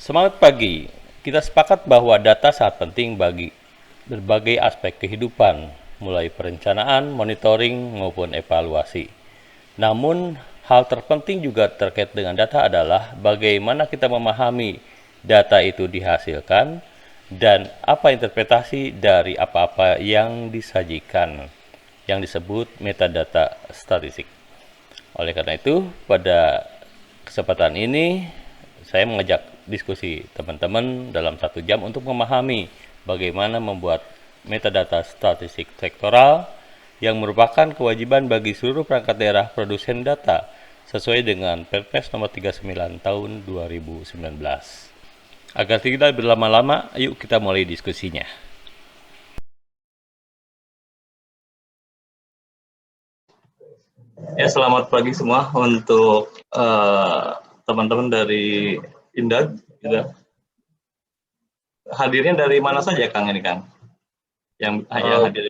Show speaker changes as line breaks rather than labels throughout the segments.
Semangat pagi. Kita sepakat bahwa data sangat penting bagi berbagai aspek kehidupan, mulai perencanaan, monitoring, maupun evaluasi. Namun, hal terpenting juga terkait dengan data adalah bagaimana kita memahami data itu dihasilkan dan apa interpretasi dari apa-apa yang disajikan, yang disebut metadata statistik. Oleh karena itu, pada kesempatan ini saya mengajak diskusi teman-teman dalam 1 jam untuk memahami bagaimana membuat metadata statistik sektoral yang merupakan kewajiban bagi seluruh perangkat daerah produsen data sesuai dengan Perpres nomor 39 tahun 2019. Agar tidak berlama-lama, yuk kita mulai diskusinya.
Ya, selamat pagi semua untuk teman-teman dari Indag. Hadirnya dari mana saja, Kang ini, Kang? Yang hadir?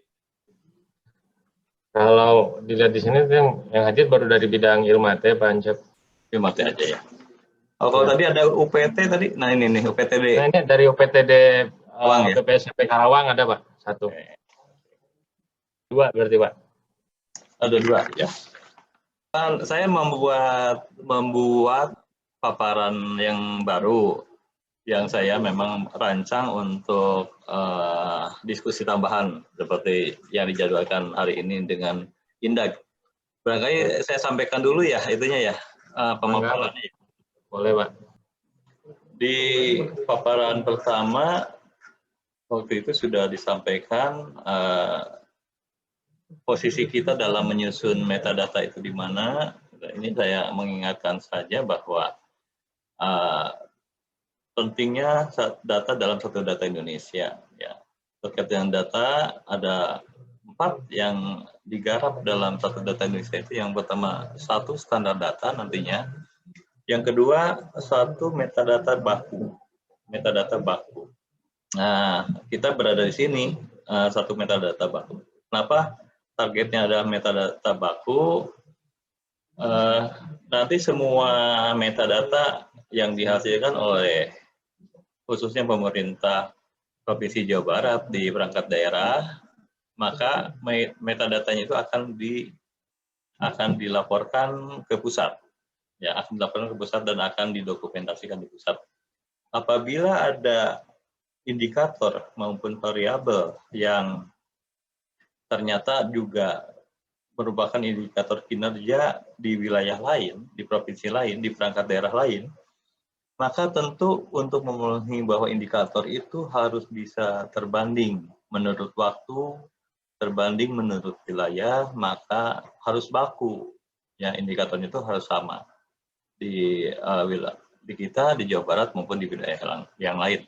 Kalau dilihat di sini yang hadir baru dari bidang Ilmate, Pak Ancep.
Ilmate aja ya. Kalau tadi ada UPT tadi, nah ini nih UPTD.
Nah ini dari UPTD
Karawang, ya?
PPSMP Karawang ada Pak, 1. 2 berarti Pak.
Ada 2 ya. Saya membuat paparan yang baru yang saya memang rancang untuk diskusi tambahan seperti yang dijadwalkan hari ini dengan Indag. Barangkali saya sampaikan dulu ya itunya ya, pemaparannya.
Boleh Pak.
Di paparan pertama waktu itu sudah disampaikan posisi kita dalam menyusun metadata itu di mana. Ini saya mengingatkan saja bahwa pentingnya data dalam satu data Indonesia. Ya. Terkait dengan data ada 4 yang digarap dalam satu data Indonesia itu. Yang pertama 1 standar data nantinya. Yang kedua 1 metadata baku. Metadata baku. Nah, kita berada di sini 1 metadata baku. Kenapa targetnya adalah metadata baku? Nanti semua metadata yang dihasilkan oleh khususnya pemerintah Provinsi Jawa Barat di perangkat daerah, maka metadatanya itu akan dilaporkan ke pusat. Ya, akan dilaporkan ke pusat dan akan didokumentasikan di pusat. Apabila ada indikator maupun variabel yang ternyata juga merupakan indikator kinerja di wilayah lain, di provinsi lain, di perangkat daerah lain, maka tentu untuk memenuhi bahwa indikator itu harus bisa terbanding menurut waktu, terbanding menurut wilayah, maka harus baku. Ya, indikatornya itu harus sama di kita, di Jawa Barat maupun di wilayah yang lain.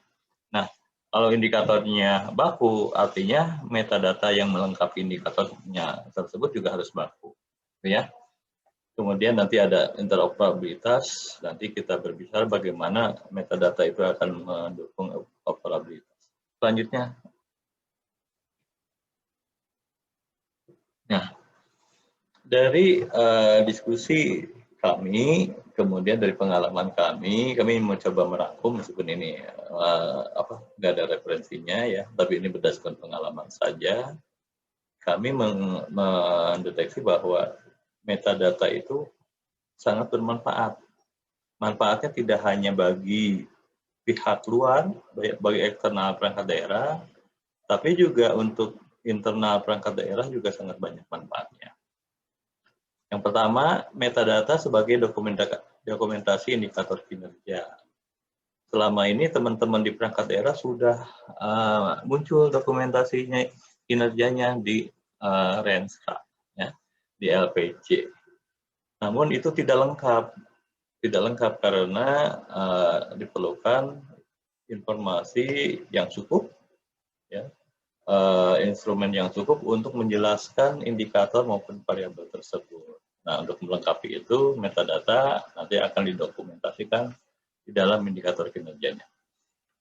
Nah, kalau indikatornya baku, artinya metadata yang melengkapi indikatornya tersebut juga harus baku. Ya. Kemudian nanti ada interoperabilitas, nanti kita berbicara bagaimana metadata itu akan mendukung operabilitas. Selanjutnya. Nah, dari diskusi kami, kemudian dari pengalaman kami mencoba merangkum, meskipun ini nggak ada referensinya ya, tapi ini berdasarkan pengalaman saja. Kami mendeteksi bahwa metadata itu sangat bermanfaat. Manfaatnya tidak hanya bagi pihak luar, bagi eksternal perangkat daerah, tapi juga untuk internal perangkat daerah juga sangat banyak manfaatnya. Yang pertama, metadata sebagai dokumentasi indikator kinerja. Selama ini teman-teman di perangkat daerah sudah muncul dokumentasinya kinerjanya di Renska, ya, di LPC. Namun itu tidak lengkap karena diperlukan informasi yang cukup, ya, instrumen yang cukup untuk menjelaskan indikator maupun variabel tersebut. Nah, untuk melengkapi itu, metadata nanti akan didokumentasikan di dalam indikator kinerjanya.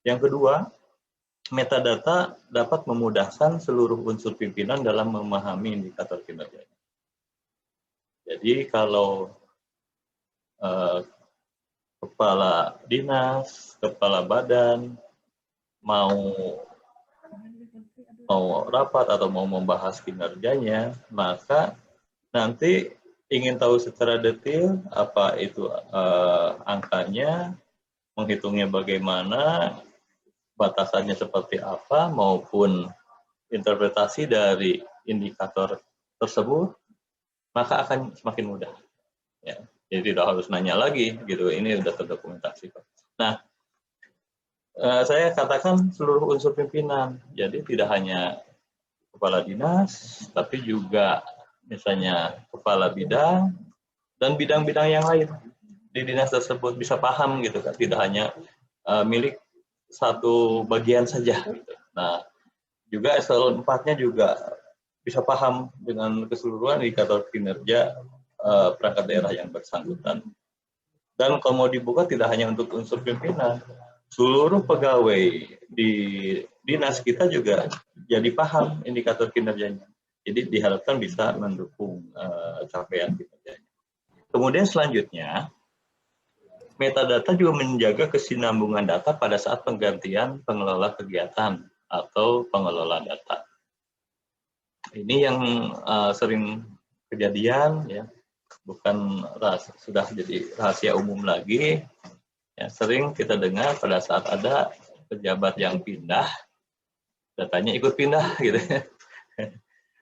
Yang kedua, metadata dapat memudahkan seluruh unsur pimpinan dalam memahami indikator kinerjanya. Jadi kalau kepala dinas, kepala badan mau rapat atau mau membahas kinerjanya, maka nanti ingin tahu secara detail apa itu angkanya, menghitungnya bagaimana, batasannya seperti apa, maupun interpretasi dari indikator tersebut, maka akan semakin mudah. Ya. Jadi tidak harus nanya lagi, gitu. Ini sudah terdokumentasi. Nah, saya katakan seluruh unsur pimpinan. Jadi tidak hanya kepala dinas, tapi juga misalnya kepala bidang dan bidang-bidang yang lain di dinas tersebut bisa paham gitu kan, tidak hanya milik satu bagian saja. Gitu. Nah, juga eselon 4-nya juga bisa paham dengan keseluruhan indikator kinerja perangkat daerah yang bersangkutan. Dan kalau mau dibuka tidak hanya untuk unsur pimpinan, seluruh pegawai di dinas kita juga jadi paham indikator kinerjanya. Jadi diharapkan bisa mendukung capaian kinerjanya. Kemudian selanjutnya, metadata juga menjaga kesinambungan data pada saat penggantian pengelola kegiatan atau pengelola data. Ini yang sering kejadian, ya, bukan sudah jadi rahasia umum lagi. Ya, sering kita dengar pada saat ada pejabat yang pindah, datanya ikut pindah, gitu.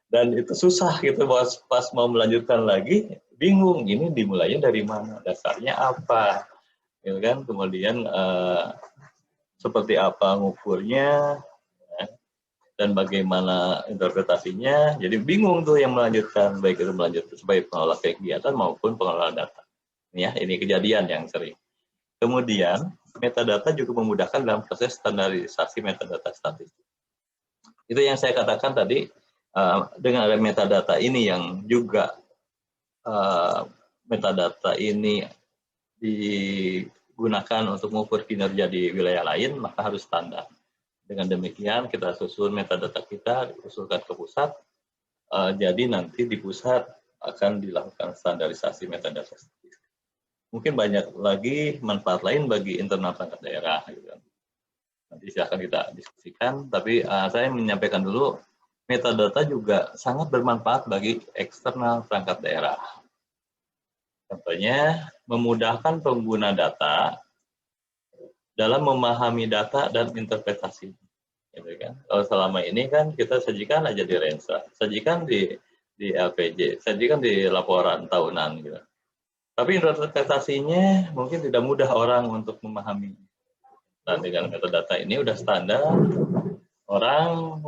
Dan itu susah gitu, pas mau melanjutkan lagi, bingung ini dimulainya dari mana, dasarnya apa, gitu kan? Kemudian seperti apa ngukurnya, ya, dan bagaimana interpretasinya. Jadi bingung tuh yang melanjutkan, baik itu melanjutkan sebagai pengelola kegiatan maupun pengelola data. Ya, ini kejadian yang sering. Kemudian metadata juga memudahkan dalam proses standarisasi metadata statistik. Itu yang saya katakan tadi, dengan ada metadata ini yang juga metadata ini digunakan untuk mengukur kinerja di wilayah lain, maka harus standar. Dengan demikian kita susun metadata kita, usulkan ke pusat, jadi nanti di pusat akan dilakukan standarisasi metadata statistik. Mungkin banyak lagi manfaat lain bagi internal perangkat daerah. Gitu. Nanti silakan kita diskusikan, tapi saya menyampaikan dulu, metadata juga sangat bermanfaat bagi eksternal perangkat daerah. Contohnya, memudahkan pengguna data dalam memahami data dan interpretasi. Gitu kan? Kalau selama ini kan kita sajikan aja di Rensa, sajikan di LPJ, sajikan di laporan tahunan. Gitu. Tapi interpretasinya mungkin tidak mudah orang untuk memahami. Nah, dengan metadata ini udah standar, orang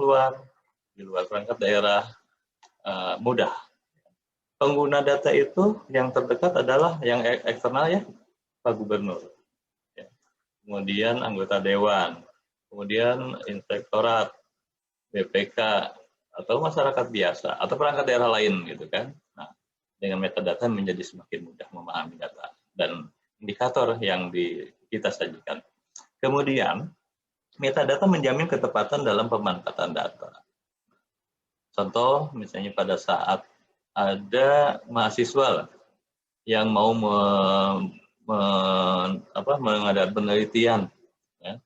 di luar perangkat daerah mudah. Pengguna data itu yang terdekat adalah yang eksternal, ya, Pak Gubernur. Ya. Kemudian anggota dewan, kemudian inspektorat, BPK, atau masyarakat biasa, atau perangkat daerah lain, gitu kan. Nah, dengan metadata menjadi semakin mudah memahami data dan indikator yang kita sajikan. Kemudian, metadata menjamin ketepatan dalam pemanfaatan data. Contoh, misalnya pada saat ada mahasiswa yang mau mengadakan penelitian, ya,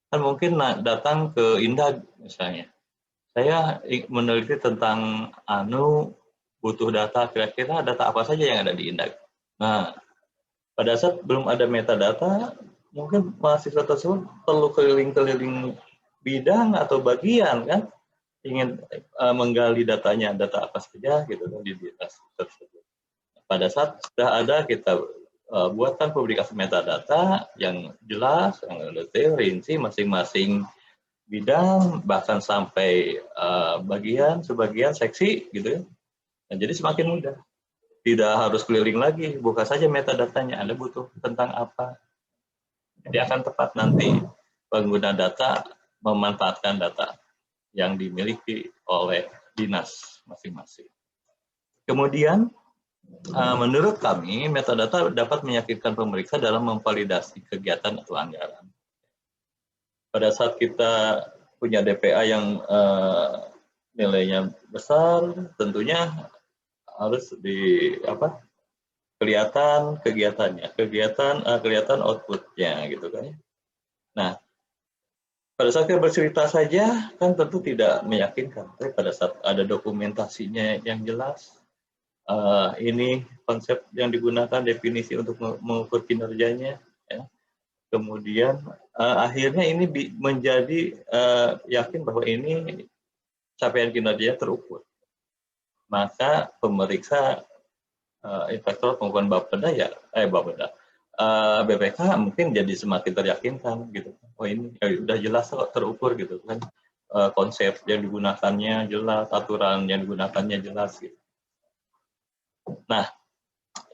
kan mungkin datang ke Indag misalnya. Saya meneliti tentang butuh data, kira-kira data apa saja yang ada di Indag. Nah, pada saat belum ada metadata, mungkin mahasiswa tersebut perlu keliling-keliling bidang atau bagian, kan, ingin menggali datanya, data apa saja gitu di dinas tersebut. Pada saat sudah ada, kita buatkan publikasi metadata yang jelas, yang detail, rinci masing-masing bidang, bahkan sampai bagian, sebagian, seksi, gitu. Nah, jadi semakin mudah. Tidak harus keliling lagi, buka saja metadatanya, Anda butuh tentang apa. Jadi akan tepat nanti pengguna data memanfaatkan data yang dimiliki oleh dinas masing-masing. Kemudian, menurut kami, metadata dapat meyakinkan pemeriksa dalam memvalidasi kegiatan atau anggaran. Pada saat kita punya DPA yang nilainya besar, tentunya harus kelihatan kegiatannya, kelihatan outputnya gitu kan. Nah, pada saat kita bercerita saja kan tentu tidak meyakinkan. Tapi pada saat ada dokumentasinya yang jelas, ini konsep yang digunakan, definisi untuk mengukur kinerjanya, ya. Kemudian akhirnya ini menjadi yakin bahwa ini capaian kinerjanya terukur. Maka pemeriksa inspektor maupun Bapeda BPK mungkin jadi semakin teryakinkan gitu. Oh ini udah jelas kok terukur gitu kan. Konsep yang digunakannya jelas, aturan yang digunakannya jelas gitu. Nah,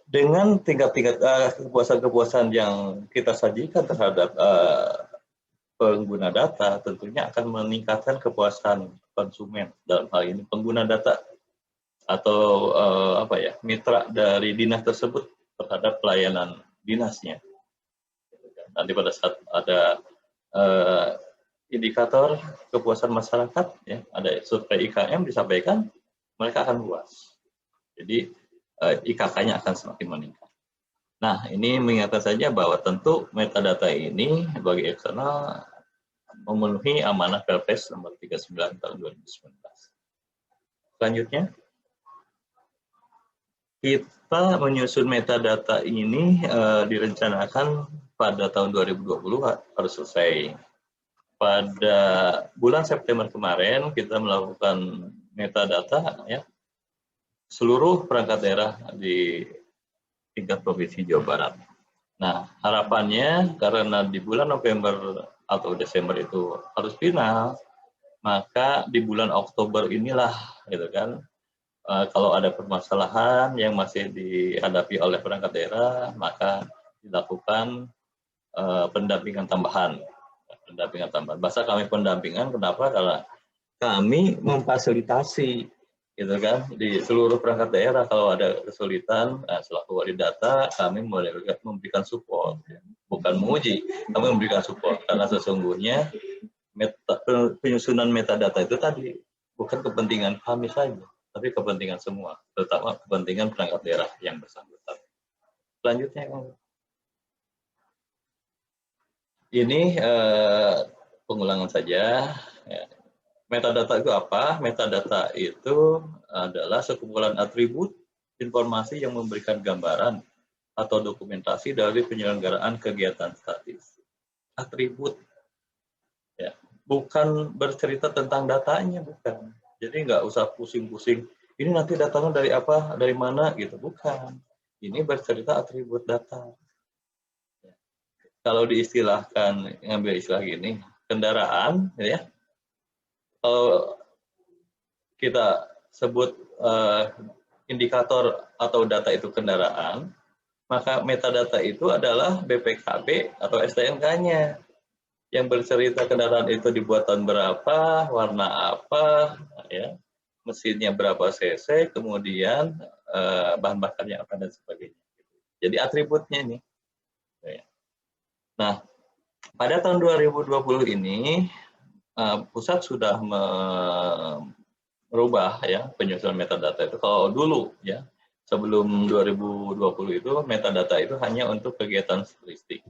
dengan tingkat-tingkat kepuasan-kepuasan yang kita sajikan terhadap pengguna data, tentunya akan meningkatkan kepuasan konsumen, dalam hal ini pengguna data atau mitra dari dinas tersebut terhadap pelayanan dinasnya. Nanti pada saat ada indikator kepuasan masyarakat, ya, ada survei IKM disampaikan, mereka akan puas. Jadi IKK-nya akan semakin meningkat. Nah, ini mengingatkan saja bahwa tentu metadata ini bagi eksternal memenuhi amanah Perpres nomor 39 tahun 2019. Selanjutnya, kita menyusun metadata ini direncanakan pada tahun 2020 harus selesai. Pada bulan September kemarin kita melakukan metadata, ya, seluruh perangkat daerah di tingkat Provinsi Jawa Barat. Nah, harapannya karena di bulan November atau Desember itu harus final, maka di bulan Oktober inilah, gitu kan, kalau ada permasalahan yang masih dihadapi oleh perangkat daerah, maka dilakukan pendampingan tambahan. Bahasa kami pendampingan, kenapa? Karena kami memfasilitasi, gitu kan, di seluruh perangkat daerah kalau ada kesulitan, selaku wali data kami memberikan support, bukan menguji, kami memberikan support karena sesungguhnya penyusunan metadata itu tadi bukan kepentingan kami saja, tapi kepentingan semua, terutama kepentingan perangkat daerah yang bersangkutan. Selanjutnya, ini pengulangan saja. Ya. Metadata itu apa? Metadata itu adalah sekumpulan atribut informasi yang memberikan gambaran atau dokumentasi dari penyelenggaraan kegiatan statistik. Atribut, ya, bukan bercerita tentang datanya, bukan. Jadi nggak usah pusing-pusing. Ini nanti datanya dari apa, dari mana, gitu, bukan. Ini bercerita atribut data. Kalau diistilahkan, ngambil istilah gini, kendaraan, ya. Kalau kita sebut indikator atau data itu kendaraan, maka metadata itu adalah BPKB atau STNK-nya yang bercerita kendaraan itu dibuat tahun berapa, warna apa, ya, mesinnya berapa cc, kemudian bahan bakarnya apa dan sebagainya. Jadi atributnya ini. Nah, pada tahun 2020 ini pusat sudah merubah, ya, penyusunan metadata itu. Kalau dulu, ya, sebelum 2020 itu metadata itu hanya untuk kegiatan statistik.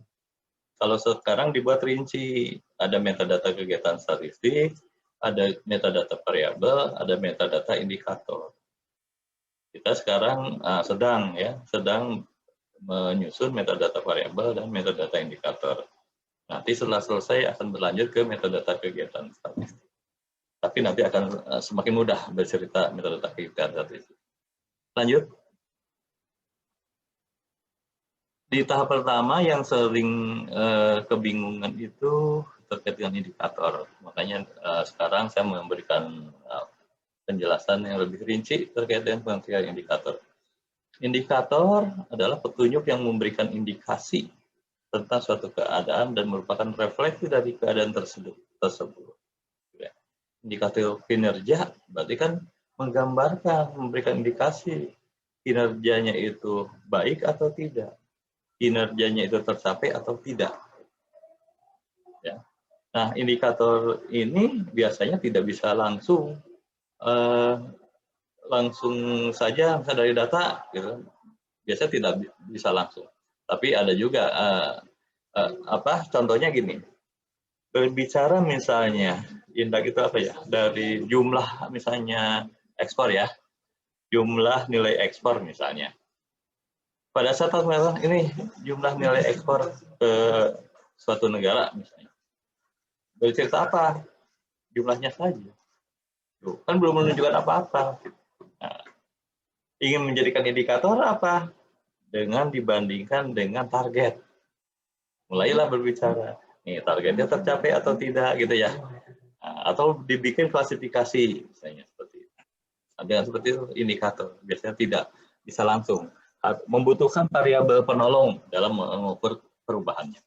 Kalau sekarang dibuat rinci, ada metadata kegiatan statistik, ada metadata variabel, ada metadata indikator. Kita sekarang sedang menyusun metadata variabel dan metadata indikator. Nanti setelah selesai akan berlanjut ke metadata kegiatan statistik. Tapi nanti akan semakin mudah bercerita metadata kegiatan statistik. Lanjut. Di tahap pertama yang sering kebingungan itu terkait dengan indikator. Makanya sekarang saya memberikan penjelasan yang lebih rinci terkait dengan pengertian indikator. Indikator adalah petunjuk yang memberikan indikasi tentang suatu keadaan dan merupakan refleksi dari keadaan tersebut. Indikator kinerja berarti kan menggambarkan, memberikan indikasi kinerjanya itu baik atau tidak, kinerjanya itu tercapai atau tidak. Ya. Nah, indikator ini biasanya tidak bisa langsung saja misalnya dari data, gitu. biasanya tidak bisa langsung. Tapi ada juga contohnya gini, berbicara misalnya indak itu apa ya, dari jumlah misalnya ekspor ya, jumlah nilai ekspor misalnya. Pada saat ini jumlah nilai ekspor ke suatu negara misalnya, bercerita apa? Jumlahnya saja. Tuh, kan belum menunjukkan apa-apa. Nah, ingin menjadikan indikator apa? Dengan dibandingkan dengan target. Mulailah berbicara, nih targetnya tercapai atau tidak gitu ya. Nah, atau dibikin klasifikasi misalnya seperti itu. Nah, dengan seperti itu indikator biasanya tidak bisa langsung, membutuhkan variabel penolong dalam mengukur perubahannya.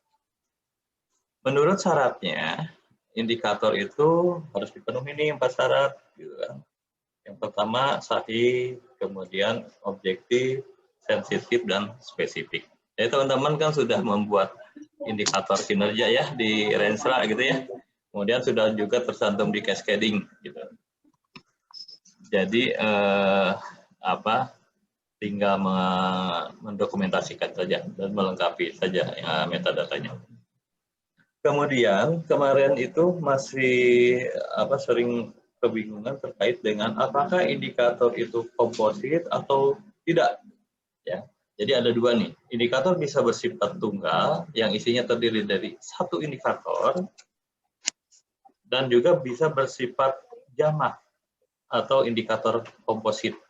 Menurut syaratnya, indikator itu harus dipenuhi nih 4 syarat gitu kan. Yang pertama sahih, kemudian objektif, sensitif, dan spesifik. Jadi teman-teman kan sudah membuat indikator kinerja ya di Renstra gitu ya. Kemudian sudah juga tercantum di cascading gitu. Jadi tinggal mendokumentasikan saja dan melengkapi saja metadatanya. Kemudian kemarin itu masih sering kebingungan terkait dengan apakah indikator itu komposit atau tidak ya. Jadi ada dua nih, indikator bisa bersifat tunggal yang isinya terdiri dari satu indikator dan juga bisa bersifat jamak atau indikator komposit.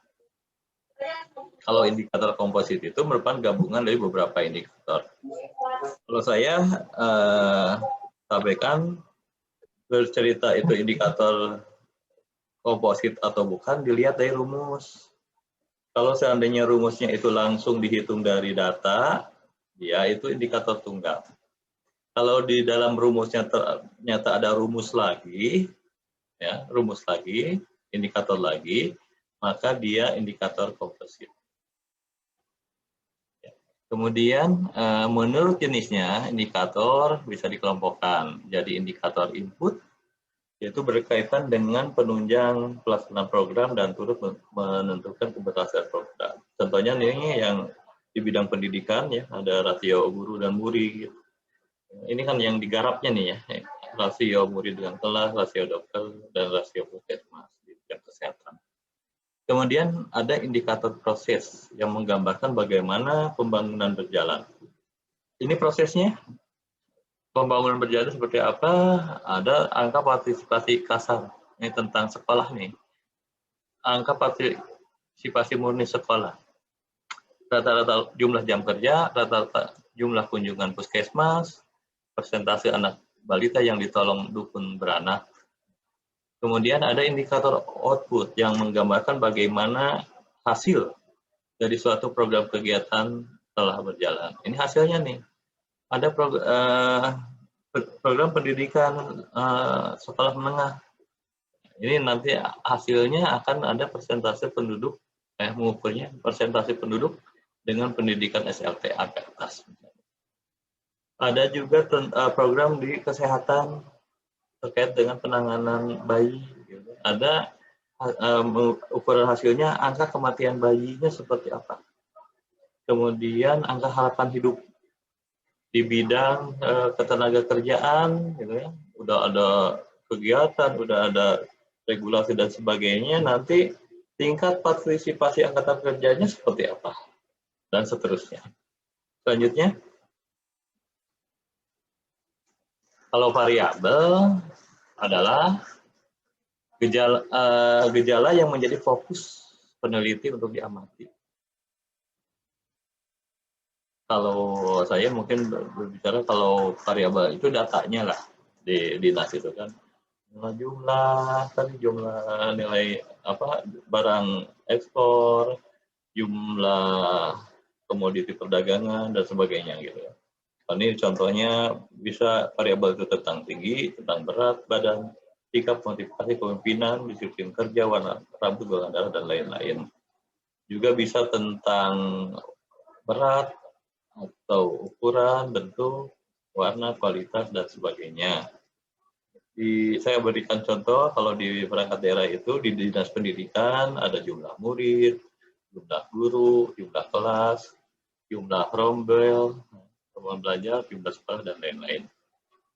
Kalau indikator komposit itu merupakan gabungan dari beberapa indikator. Kalau saya sampaikan bercerita itu indikator komposit atau bukan dilihat dari rumus. Kalau seandainya rumusnya itu langsung dihitung dari data, ya itu indikator tunggal. Kalau di dalam rumusnya ternyata ada rumus lagi, ya rumus lagi, indikator lagi, maka dia indikator komposit. Kemudian menurut jenisnya indikator bisa dikelompokkan. Jadi indikator input yaitu berkaitan dengan penunjang pelaksanaan program dan turut menentukan keberhasilan program. Contohnya nih yang di bidang pendidikan ya, ada rasio guru dan murid. Ini kan yang digarapnya nih ya, rasio murid dengan kelas, rasio dokter, dan rasio puskesmas di bidang kesehatan. Kemudian ada indikator proses yang menggambarkan bagaimana pembangunan berjalan. Ini prosesnya. Pembangunan berjalan seperti apa? Ada angka partisipasi kasar. Ini tentang sekolah nih. Angka partisipasi murni sekolah. Rata-rata jumlah jam kerja, rata-rata jumlah kunjungan puskesmas, persentase anak balita yang ditolong dukun beranak. Kemudian ada indikator output yang menggambarkan bagaimana hasil dari suatu program kegiatan telah berjalan. Ini hasilnya nih. Ada program pendidikan sekolah menengah. Ini nanti hasilnya akan ada persentase penduduk, mengukurnya persentase penduduk dengan pendidikan SLTA ke atas. Ada juga program di kesehatan terkait dengan penanganan bayi. Ada ukuran hasilnya angka kematian bayinya seperti apa. Kemudian angka harapan hidup di bidang ketenaga kerjaan, gitu ya. Udah ada kegiatan, udah ada regulasi dan sebagainya. Nanti tingkat partisipasi angkatan kerjanya seperti apa dan seterusnya. Selanjutnya, kalau variabel adalah gejala yang menjadi fokus peneliti untuk diamati. Kalau saya mungkin berbicara kalau variabel itu datanya lah di dinas itu kan, jumlah nilai barang ekspor, jumlah komoditi perdagangan dan sebagainya gitu. Ini contohnya bisa variabel itu tentang tinggi, tentang berat badan, sikap, motivasi, kepemimpinan, disiplin kerja, warna rambut, golongan darah dan lain-lain. Juga bisa tentang berat atau ukuran, bentuk, warna, kualitas, dan sebagainya. Saya berikan contoh, kalau di perangkat daerah itu, di dinas pendidikan, ada jumlah murid, jumlah guru, jumlah kelas, jumlah rombel, rombongan belajar, jumlah sekolah, dan lain-lain.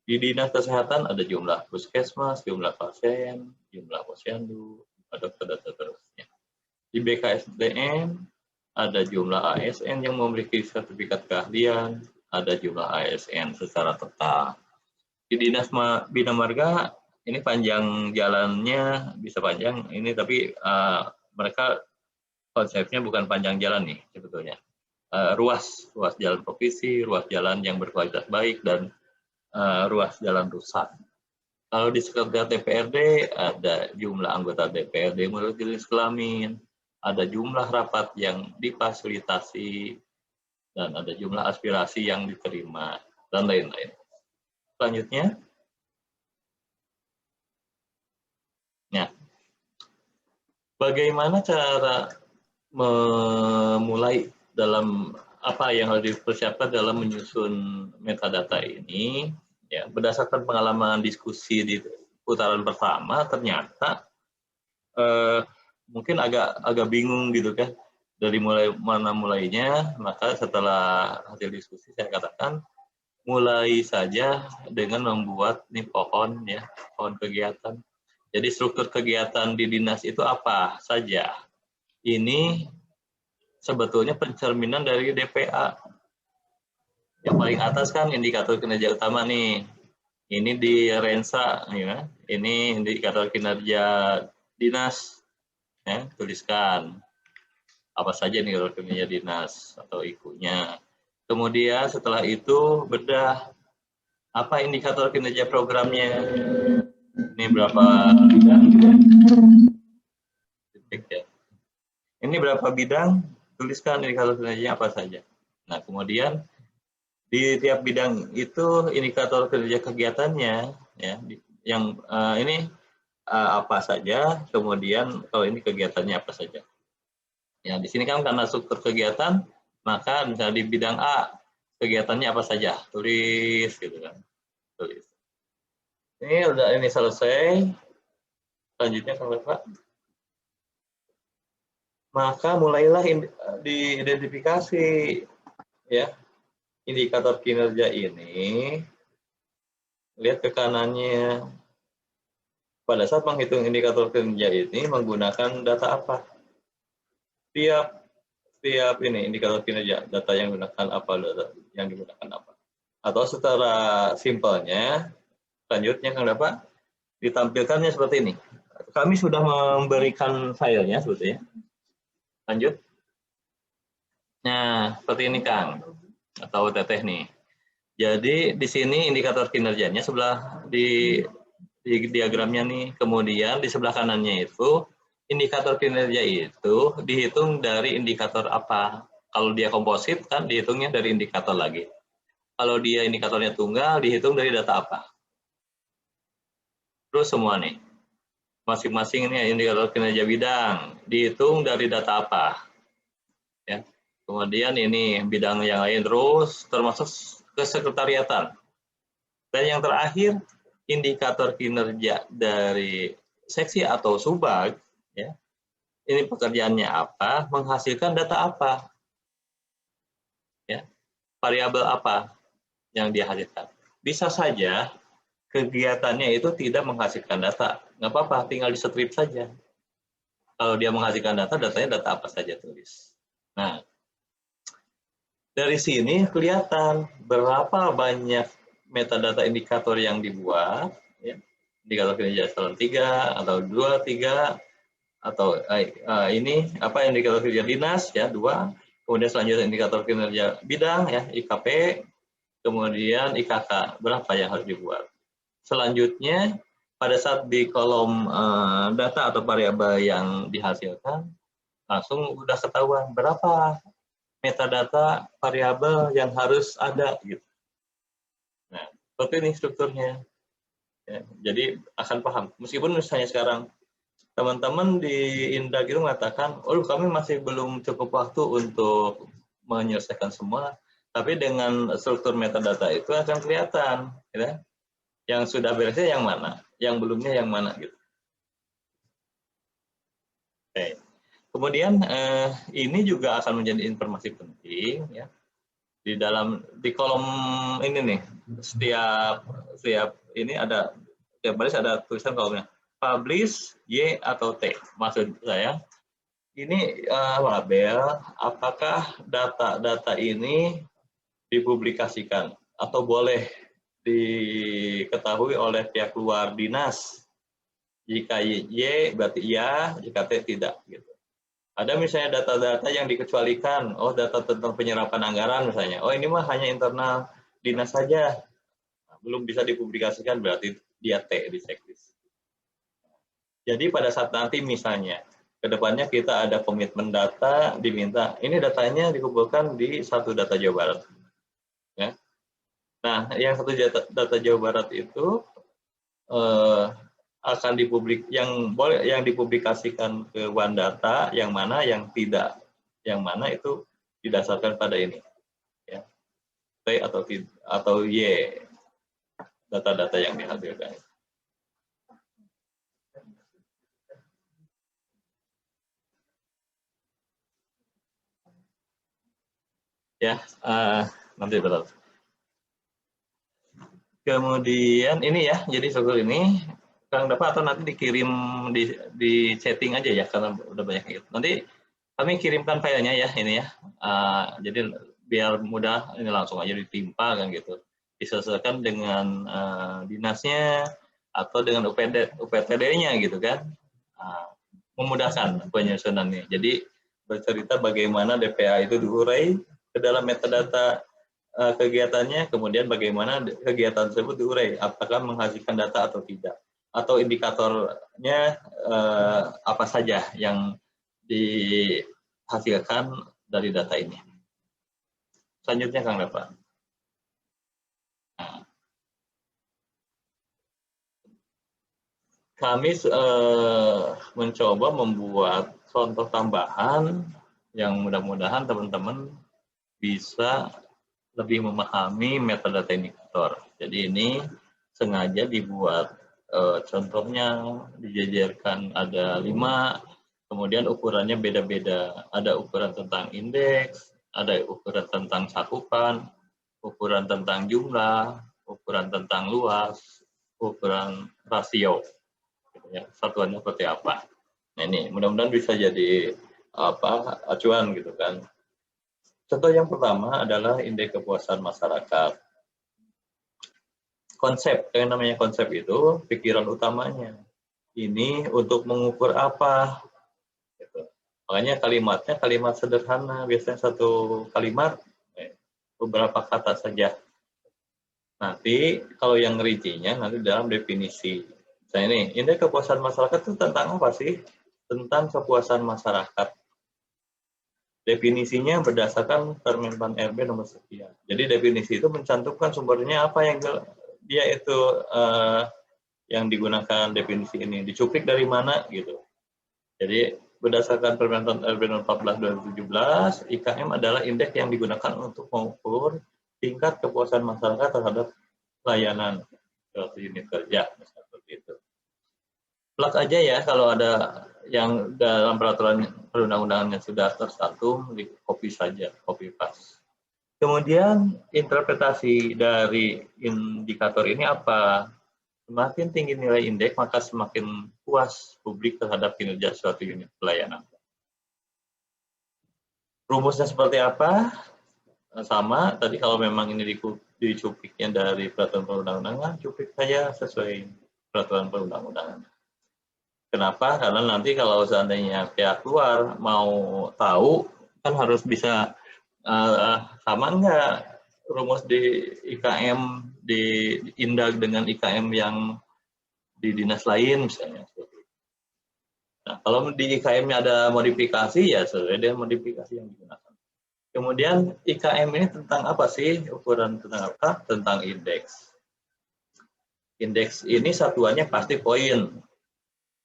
Di dinas kesehatan ada jumlah puskesmas, jumlah pasien, jumlah posyandu, dokter, dan seterusnya. Di BKSDM ada jumlah ASN yang memiliki sertifikat keahlian, ada jumlah ASN secara tetap. Di dinas bina marga ini panjang jalannya bisa panjang ini, tapi mereka konsepnya bukan panjang jalan nih sebetulnya. Ruas jalan provinsi, ruas jalan yang berkualitas baik, dan ruas jalan rusak. Kalau di sekretariat DPRD ada jumlah anggota DPRD menurut jenis kelamin, ada jumlah rapat yang difasilitasi, dan ada jumlah aspirasi yang diterima, dan lain-lain. Selanjutnya, nah, bagaimana cara memulai dalam apa yang harus dipersiapkan dalam menyusun metadata ini? Ya, berdasarkan pengalaman diskusi di putaran pertama, ternyata mungkin agak bingung gitu kan, dari mana mulainya. Maka setelah hasil diskusi saya katakan mulai saja dengan membuat nih pohon ya, pohon kegiatan. Jadi struktur kegiatan di dinas itu apa saja? Ini sebetulnya pencerminan dari DPA. Yang paling atas kan indikator kinerja utama nih. Ini di Rensa, ya. Ini indikator kinerja dinas. Ya, tuliskan apa saja indikator kinerja dinas atau IKU-nya. Kemudian setelah itu bedah apa indikator kinerja programnya. Ini berapa bidang? Ini berapa bidang? Tuliskan indikator kinerjanya apa saja. Nah, kemudian di tiap bidang itu indikator kinerja kegiatannya, ya, yang ini apa saja. Kemudian kalau ini kegiatannya apa saja. Ya, di sini kan karena struktur kegiatan, maka misalnya di bidang A kegiatannya apa saja, tulis gitu kan, tulis. Ini selesai. Selanjutnya kalau Pak, maka mulailah diidentifikasi ya indikator kinerja ini. Lihat ke kanannya. Pada saat menghitung indikator kinerja ini menggunakan data apa? Setiap ini indikator kinerja, data yang digunakan apa, data yang digunakan apa. Atau secara simpelnya, selanjutnya Kang Dapat, ditampilkannya seperti ini. Kami sudah memberikan filenya sebetulnya. Lanjut. Nah, seperti ini Kang, atau Teteh nih. Jadi di sini indikator kinerjanya sebelah di diagramnya nih. Kemudian di sebelah kanannya itu indikator kinerja itu dihitung dari indikator apa. Kalau dia komposit kan dihitungnya dari indikator lagi. Kalau dia indikatornya tunggal dihitung dari data apa. Terus semua nih. Masing-masing ini indikator kinerja bidang dihitung dari data apa. Ya. Kemudian ini bidang yang lain terus termasuk kesekretariatan. Dan yang terakhir indikator kinerja dari seksi atau subbag, ya. Ini pekerjaannya apa, menghasilkan data apa, ya, variabel apa yang dihasilkan. Bisa saja kegiatannya itu tidak menghasilkan data, nggak apa-apa, tinggal di strip saja. Kalau dia menghasilkan data, datanya data apa saja tulis. Nah, dari sini kelihatan berapa banyak metadata indikator yang dibuat, ya. Indikator kinerja eselon 3 atau 2, 3, atau ini apa indikator kinerja dinas ya 2, kemudian selanjutnya indikator kinerja bidang ya IKP, kemudian IKK berapa yang harus dibuat. Selanjutnya pada saat di kolom data atau variabel yang dihasilkan langsung udah ketahuan berapa metadata variabel yang harus ada gitu. Nah, seperti ini strukturnya. Ya, jadi akan paham. Meskipun misalnya sekarang teman-teman di Indak itu mengatakan, oh kami masih belum cukup waktu untuk menyelesaikan semua, tapi dengan struktur metadata itu akan kelihatan, ya, yang sudah beresnya yang mana, yang belumnya yang mana gitu. Oke. Kemudian ini juga akan menjadi informasi penting, ya. di kolom ini nih, setiap ini ada, setiap baris ada tulisan kolomnya publish Y atau T. Maksud saya ini label apakah data-data ini dipublikasikan atau boleh diketahui oleh pihak luar dinas. Jika Y berarti iya, jika T tidak gitu. Ada misalnya data-data yang dikecualikan, oh data tentang penyerapan anggaran misalnya, oh ini mah hanya internal dinas saja, belum bisa dipublikasikan, berarti dia T di checklist. Jadi pada saat nanti misalnya, kedepannya kita ada komitmen data, diminta, ini datanya dikumpulkan di satu data Jawa Barat. Ya. Nah, yang satu data Jawa Barat itu akan yang dipublikasikan ke One Data, yang mana yang tidak, yang mana itu didasarkan pada ini, ya, T atau Y, data-data yang dihasilkan. Ya, nanti betul. Kemudian ini ya, jadi struktur ini Kang dapat atau nanti dikirim di chatting aja ya, karena udah banyak gitu. Nanti kami kirimkan filenya ya ini ya. Jadi biar mudah, ini langsung aja ditimpa kan gitu. Disesuaikan dengan dinasnya atau dengan UPTD-nya gitu kan. Memudahkan penyusunannya. Jadi bercerita bagaimana DPA itu diurai ke dalam metadata kegiatannya, kemudian bagaimana kegiatan tersebut diurai, apakah menghasilkan data atau tidak, atau indikatornya apa saja yang dihasilkan dari data ini. Selanjutnya Kang Dafa. Nah, kami mencoba membuat contoh tambahan yang mudah-mudahan teman-teman bisa lebih memahami metadata indikator. Jadi ini sengaja dibuat contohnya dijajarkan ada 5, kemudian ukurannya beda-beda. Ada ukuran tentang indeks, ada ukuran tentang cakupan, ukuran tentang jumlah, ukuran tentang luas, ukuran rasio. Ya, satuannya seperti apa. Nah ini mudah-mudahan bisa jadi acuan gitu kan. Contoh yang pertama adalah indeks kepuasan masyarakat. Konsep, yang namanya konsep itu pikiran utamanya. Ini untuk mengukur apa? Gitu. Makanya kalimatnya kalimat sederhana, biasanya satu kalimat, beberapa kata saja. Nanti kalau yang rincinya nanti dalam definisi. Misalnya ini, indeks kepuasan masyarakat itu tentang apa sih? Tentang kepuasan masyarakat. Definisinya berdasarkan Permenpan RB nomor sekian. Jadi definisi itu mencantumkan sumbernya apa yang dia itu yang digunakan definisi ini, dicuplik dari mana gitu. Jadi berdasarkan Permenpan RB nomor 14 2017, IKM adalah indeks yang digunakan untuk mengukur tingkat kepuasan masyarakat terhadap layanan suatu unit kerja, seperti itu. Plug aja ya kalau ada yang dalam peraturan perundang-undangan yang sudah tercantum, di copy saja, copy paste. Kemudian interpretasi dari indikator ini apa? Semakin tinggi nilai indeks, maka semakin puas publik terhadap kinerja suatu unit pelayanan. Rumusnya seperti apa? Sama, tadi kalau memang ini dicupliknya dari peraturan perundang-undangan, cuplik saja sesuai peraturan perundang-undangan. Kenapa? Karena nanti kalau seandainya pihak luar mau tahu, kan harus bisa sama enggak rumus di IKM di Indag dengan IKM yang di dinas lain misalnya. Nah, kalau di IKM-nya ada modifikasi, ya sesuai dengan modifikasi yang digunakan. Kemudian IKM ini tentang apa sih? Ukuran tentang apa? Tentang indeks. Indeks ini satuannya pasti poin.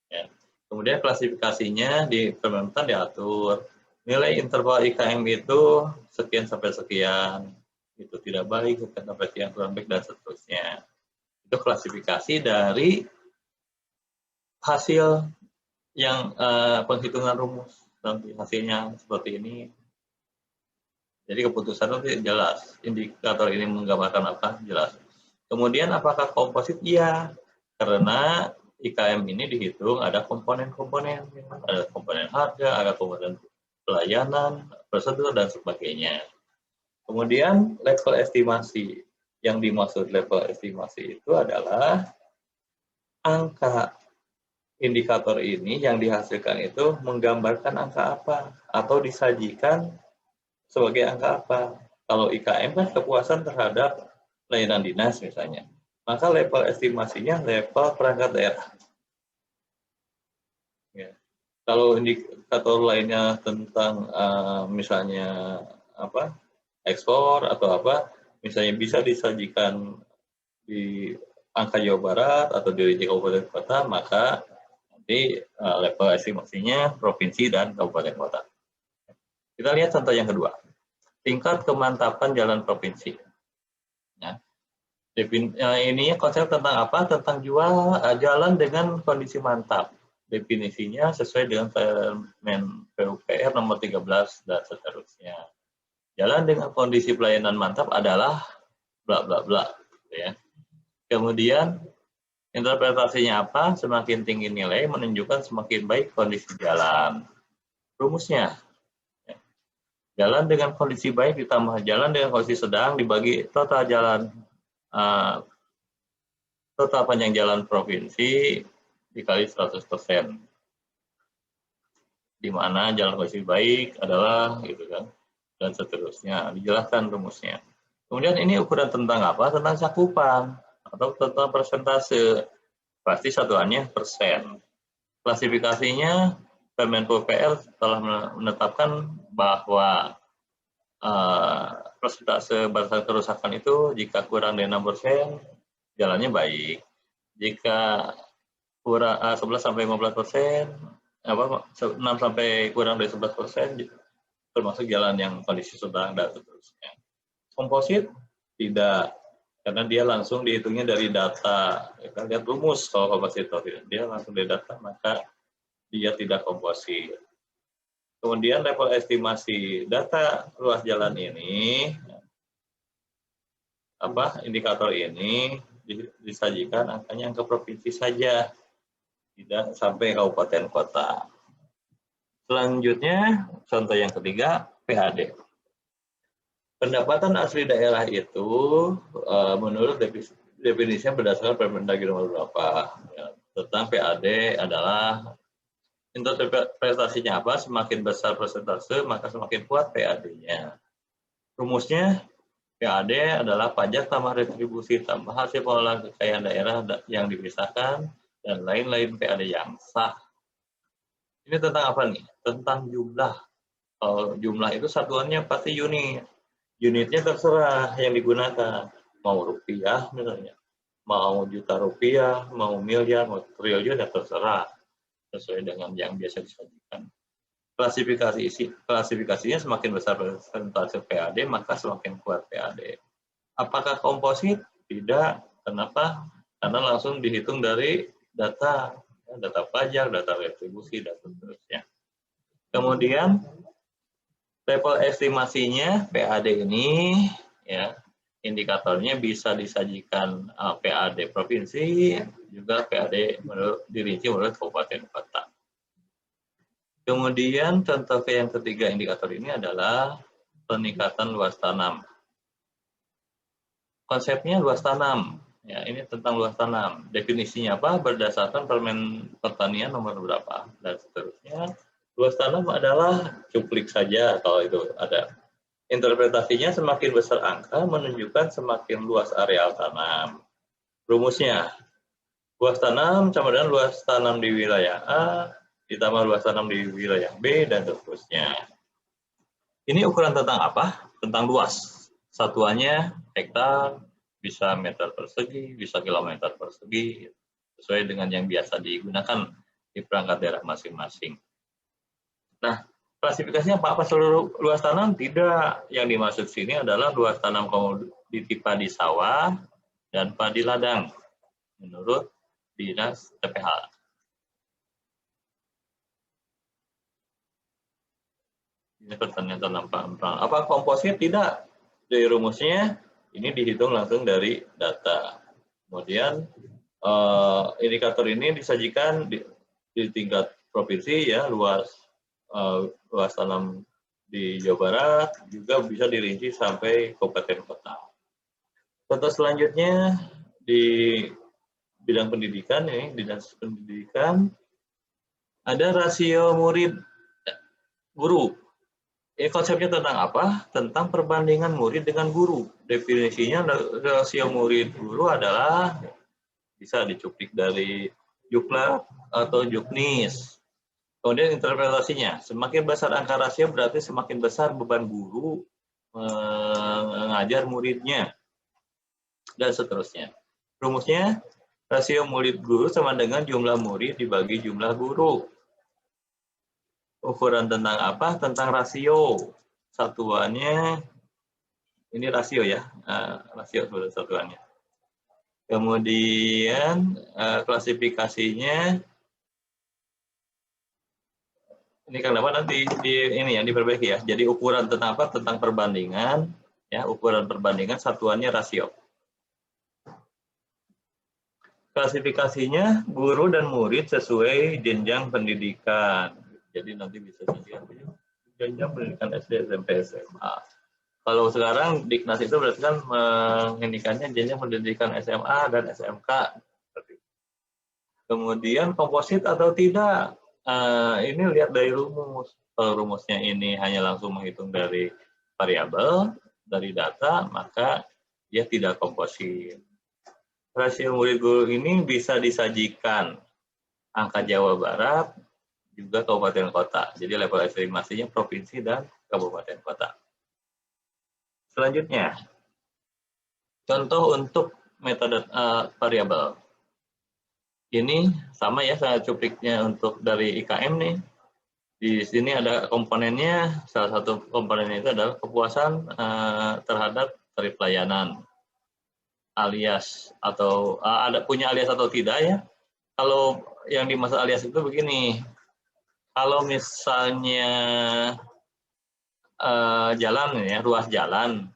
Ya. Kemudian klasifikasinya di Permentan diatur. Nilai interval IKM itu sekian sampai sekian. Itu tidak baik, sekian sampai sekian kurang baik, dan seterusnya. Itu klasifikasi dari hasil yang penghitungan rumus. Nanti hasilnya seperti ini. Jadi keputusan itu jelas. Indikator ini menggambarkan apa? Jelas. Kemudian apakah komposit? Iya. Karena IKM ini dihitung ada komponen-komponen. Ada komponen harga, ada komponen pelayanan, prosedur, dan sebagainya. Kemudian level estimasi. Yang dimaksud level estimasi itu adalah angka indikator ini yang dihasilkan itu menggambarkan angka apa atau disajikan sebagai angka apa. Kalau IKM kan kepuasan terhadap layanan dinas misalnya. Maka level estimasinya level perangkat daerah. Ya. Kalau indikator lainnya tentang misalnya apa ekspor atau apa, misalnya bisa disajikan di angka Jawa Barat atau di kabupaten kota, maka nanti level estimasinya provinsi dan kabupaten kota. Kita lihat contoh yang kedua, tingkat kemantapan jalan provinsi. Ya. Ini konsep tentang apa? Tentang jalan dengan kondisi mantap. Definisinya sesuai dengan Permen PUPR nomor 13 dan seterusnya. Jalan dengan kondisi pelayanan mantap adalah bla bla bla. Ya. Kemudian interpretasinya apa? Semakin tinggi nilai menunjukkan semakin baik kondisi jalan. Rumusnya, ya. Jalan dengan kondisi baik ditambah jalan dengan kondisi sedang dibagi total jalan total panjang jalan provinsi dikali 100%. Di mana jalan kondisi baik adalah gitu kan, dan seterusnya. Dijelaskan rumusnya. Kemudian ini ukuran tentang apa? Tentang cakupan atau tentang persentase. Pasti satuannya persen. Klasifikasinya Permen PUPR telah menetapkan bahwa persentase berdasarkan kerusakan itu jika kurang dari 6%, jalannya baik. Jika kurang 11-15%, 6 sampai kurang dari 11%, termasuk jalan yang kondisi sedang dan seterusnya. Komposit tidak, karena dia langsung dihitungnya dari data. Kita lihat rumus kalau komposit dia langsung dari data, maka dia tidak komposit. Kemudian level estimasi data ruas jalan ini, indikator ini disajikan angkanya angka provinsi saja, tidak sampai kabupaten kota. Selanjutnya, contoh yang ketiga, PAD. Pendapatan asli daerah itu menurut definisinya berdasarkan Permendagri nomor berapa. Ya, tentang PAD adalah interpretasinya apa? Semakin besar persentase, maka semakin kuat PAD-nya. Rumusnya, PAD adalah pajak tambah retribusi tambah hasil pengolahan kekayaan daerah yang dipisahkan dan lain-lain PAD yang sah. Ini tentang apa nih? Tentang jumlah. Kalau jumlah itu satuannya pasti unit. Unitnya terserah yang digunakan. Mau rupiah misalnya, mau juta rupiah, mau miliar, mau triliun, ya terserah. Sesuai dengan yang biasa disajikan. Klasifikasinya semakin besar persentase PAD, maka semakin kuat PAD. Apakah komposit? Tidak. Kenapa? Karena langsung dihitung dari data pajak, data retribusi, dan seterusnya. Kemudian level estimasinya PAD ini, ya, indikatornya bisa disajikan PAD provinsi, juga PAD dirinci menurut kabupaten kota. Kemudian contoh yang ketiga indikator ini adalah peningkatan luas tanam. Konsepnya luas tanam, ya, ini tentang luas tanam. Definisinya apa? Berdasarkan Permen Pertanian nomor berapa dan seterusnya. Luas tanam adalah cuplik saja kalau itu ada. Interpretasinya semakin besar angka menunjukkan semakin luas areal tanam. Rumusnya, luas tanam sama dengan luas tanam di wilayah A ditambah luas tanam di wilayah B dan seterusnya. Ini ukuran tentang apa? Tentang luas. Satuannya hektar, bisa meter persegi, bisa kilometer persegi, sesuai dengan yang biasa digunakan di perangkat daerah masing-masing. Nah, klasifikasinya apa seluruh luas tanam? Tidak. Yang dimaksud sini adalah luas tanam komoditi padi sawah dan padi ladang menurut Dinas TPH. Ini pertanian tanam pangan. Apa komposit? Tidak. Dari rumusnya ini dihitung langsung dari data. Kemudian indikator ini disajikan di tingkat provinsi ya, luas tanam di Jawa Barat, juga bisa dirinci sampai kabupaten kota. Contoh selanjutnya di bidang pendidikan, dinas pendidikan, ada rasio murid guru. Konsepnya tentang apa? Tentang perbandingan murid dengan guru. Definisinya rasio murid guru adalah bisa dicuplik dari Jukla atau Juknis. Kemudian interpretasinya, semakin besar angka rasio berarti semakin besar beban guru mengajar muridnya, dan seterusnya. Rumusnya, rasio murid guru sama dengan jumlah murid dibagi jumlah guru. Ukuran tentang apa? Tentang rasio. Satuannya, ini rasio ya, rasio satuannya. Kemudian klasifikasinya, ini kan dapat nanti ini yang diperbaiki ya. Jadi ukuran tentang apa? Tentang perbandingan, ya, ukuran perbandingan, satuannya rasio. Klasifikasinya guru dan murid sesuai jenjang pendidikan. Jadi nanti bisa jadi jenjang pendidikan SD, SMP, SMA. Kalau sekarang Diknas itu berarti kan mengindikannya jenjang pendidikan SMA dan SMK. Kemudian komposit atau tidak, ini lihat dari rumus. Kalau rumusnya ini hanya langsung menghitung dari variabel, dari data, maka dia tidak komposit. Rasio murid guru ini bisa disajikan angka Jawa Barat, juga kabupaten kota. Jadi level estimasinya provinsi dan kabupaten kota. Selanjutnya, contoh untuk metode variabel. Ini sama ya, saya cupliknya untuk dari IKM nih. Di sini ada komponennya, salah satu komponennya itu adalah kepuasan terhadap tarif pelayanan, alias atau ada punya alias atau tidak ya. Kalau yang dimaksud alias itu begini, kalau misalnya jalan ya, ruas jalan,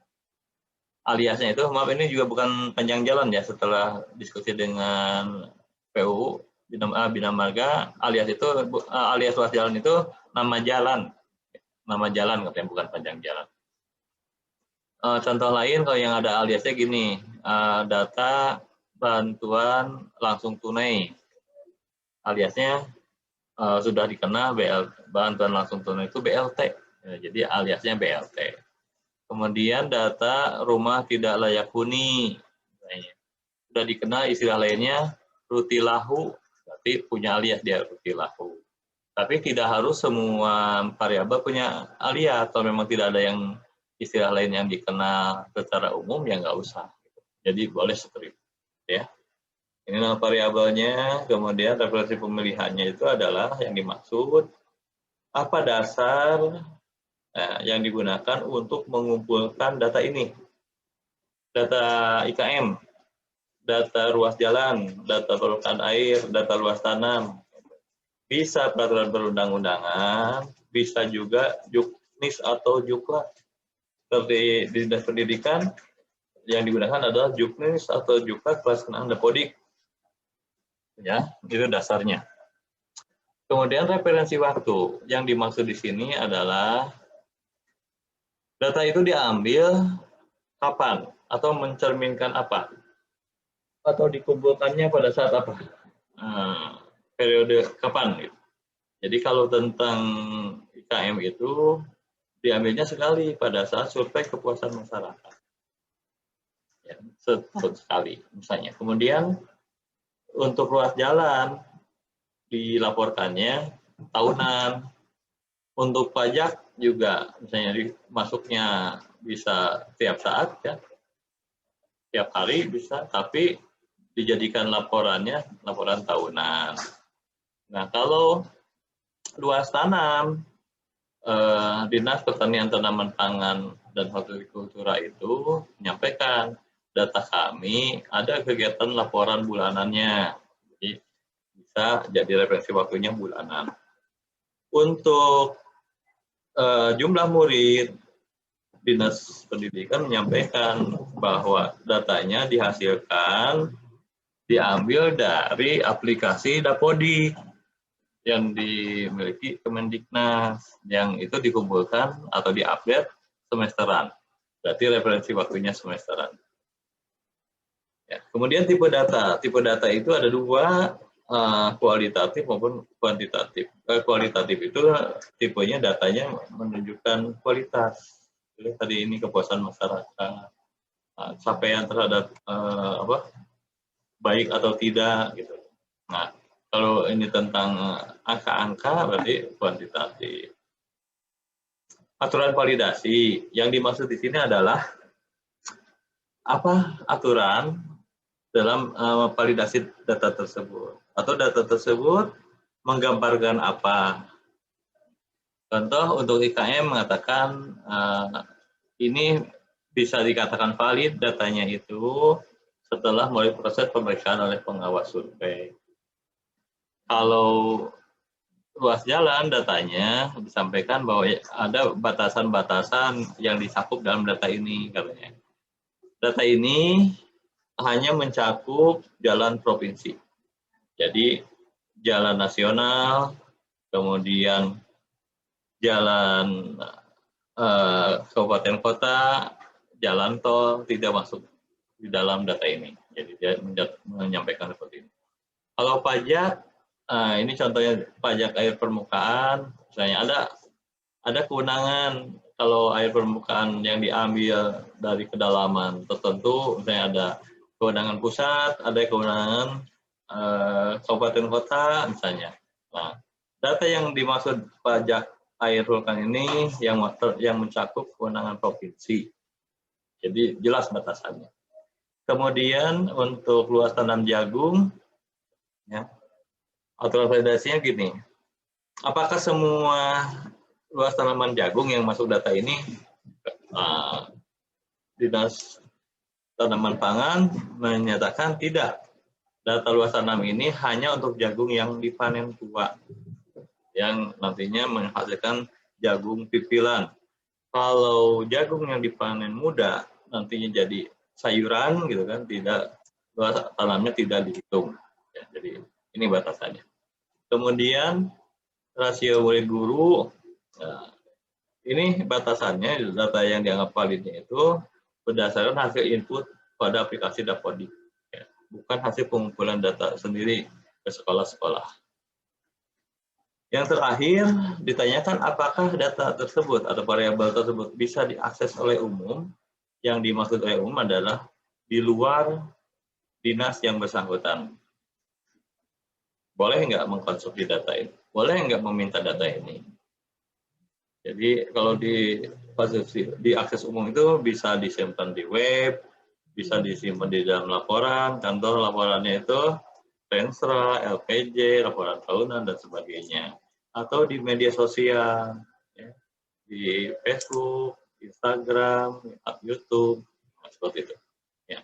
aliasnya itu, maaf ini juga bukan panjang jalan ya, setelah diskusi dengan PU Bina Marga, alias itu alias ruas jalan itu nama jalan katanya, bukan panjang jalan. Contoh lain kalau yang ada aliasnya gini, data bantuan langsung tunai, aliasnya sudah dikenal bantuan langsung tunai itu BLT, ya, jadi aliasnya BLT. Kemudian data rumah tidak layak huni, sudah dikenal istilah lainnya rutilahu, tapi punya alias dia rutilahu. Tapi tidak harus semua variabel punya alias, atau memang tidak ada yang istilah lain yang dikenal secara umum, ya nggak usah. Jadi boleh seperti itu, ya. Ini nama variabelnya, kemudian referensi pemilihannya itu adalah yang dimaksud apa dasar yang digunakan untuk mengumpulkan data ini. Data IKM, data ruas jalan, data permukaan air, data luas tanam. Bisa peraturan perundang-undangan, bisa juga Juknis atau Jukla. Seperti di dinas pendidikan, yang digunakan adalah Juknis atau Jukla pelaksanaan Dapodik. Ya, itu dasarnya. Kemudian referensi waktu. Yang dimaksud di sini adalah data itu diambil kapan atau mencerminkan apa, atau dikumpulkannya pada saat apa, periode kapan. Jadi kalau tentang IKM itu diambilnya sekali pada saat survei kepuasan masyarakat, ya, setahun sekali misalnya. Kemudian untuk ruas jalan dilaporkannya tahunan. Untuk pajak juga misalnya masuknya bisa tiap saat ya, tiap hari bisa, tapi dijadikan laporannya laporan tahunan. Nah, kalau luas tanam, Dinas Pertanian Tanaman Pangan dan Hortikultura itu menyampaikan data kami ada kegiatan laporan bulanannya, jadi bisa jadi referensi waktunya bulanan. Untuk jumlah murid, Dinas Pendidikan menyampaikan bahwa datanya dihasilkan diambil dari aplikasi Dapodik yang dimiliki Kemendiknas, yang itu dikumpulkan atau diupdate semesteran. Berarti referensi waktunya semesteran. Ya. Kemudian tipe data. Tipe data itu ada dua, kualitatif maupun kuantitatif. Kualitatif itu tipenya datanya menunjukkan kualitas. Jadi tadi ini kepuasan masyarakat, capaian terhadap baik atau tidak gitu. Nah, kalau ini tentang angka-angka berarti kuantitatif. Aturan validasi yang dimaksud di sini adalah apa aturan dalam validasi data tersebut, atau data tersebut menggambarkan apa. Contoh untuk IKM mengatakan ini bisa dikatakan valid datanya itu setelah mulai proses pemeriksaan oleh pengawas survei. Kalau luas jalan datanya disampaikan bahwa ada batasan-batasan yang dicakup dalam data ini katanya. Data ini hanya mencakup jalan provinsi. Jadi jalan nasional, kemudian jalan kabupaten kota, jalan tol tidak masuk di dalam data ini. Jadi dia menyampaikan seperti ini. Kalau pajak, ini contohnya pajak air permukaan, misalnya ada kewenangan kalau air permukaan yang diambil dari kedalaman tertentu, misalnya ada kewenangan pusat, ada kewenangan kabupaten kota, misalnya. Nah, data yang dimaksud pajak air permukaan ini yang mencakup kewenangan provinsi. Jadi jelas batasannya. Kemudian untuk luas tanam jagung, ya, aturan validasinya gini. Apakah semua luas tanaman jagung yang masuk data ini Dinas Tanaman Pangan menyatakan tidak. Data luas tanam ini hanya untuk jagung yang dipanen tua, yang nantinya menghasilkan jagung pipilan. Kalau jagung yang dipanen muda nantinya jadi sayuran gitu kan, tidak, luas tanamnya tidak dihitung. Ya, jadi ini batasannya. Kemudian rasio murid guru, nah, ini batasannya data yang dianggap validnya itu berdasarkan hasil input pada aplikasi Dapodik, ya, bukan hasil pengumpulan data sendiri ke sekolah-sekolah. Yang terakhir ditanyakan apakah data tersebut atau variabel tersebut bisa diakses oleh umum. Yang dimaksud oleh umum adalah di luar dinas yang bersangkutan. Boleh nggak mengkonsumsi data ini? Boleh nggak meminta data ini? Jadi kalau di akses umum itu bisa disimpan di web, bisa disimpan di dalam laporan, contoh laporannya itu Renstra, LPJ, laporan tahunan, dan sebagainya. Atau di media sosial, ya, di Facebook, Instagram, YouTube, seperti itu. Ya.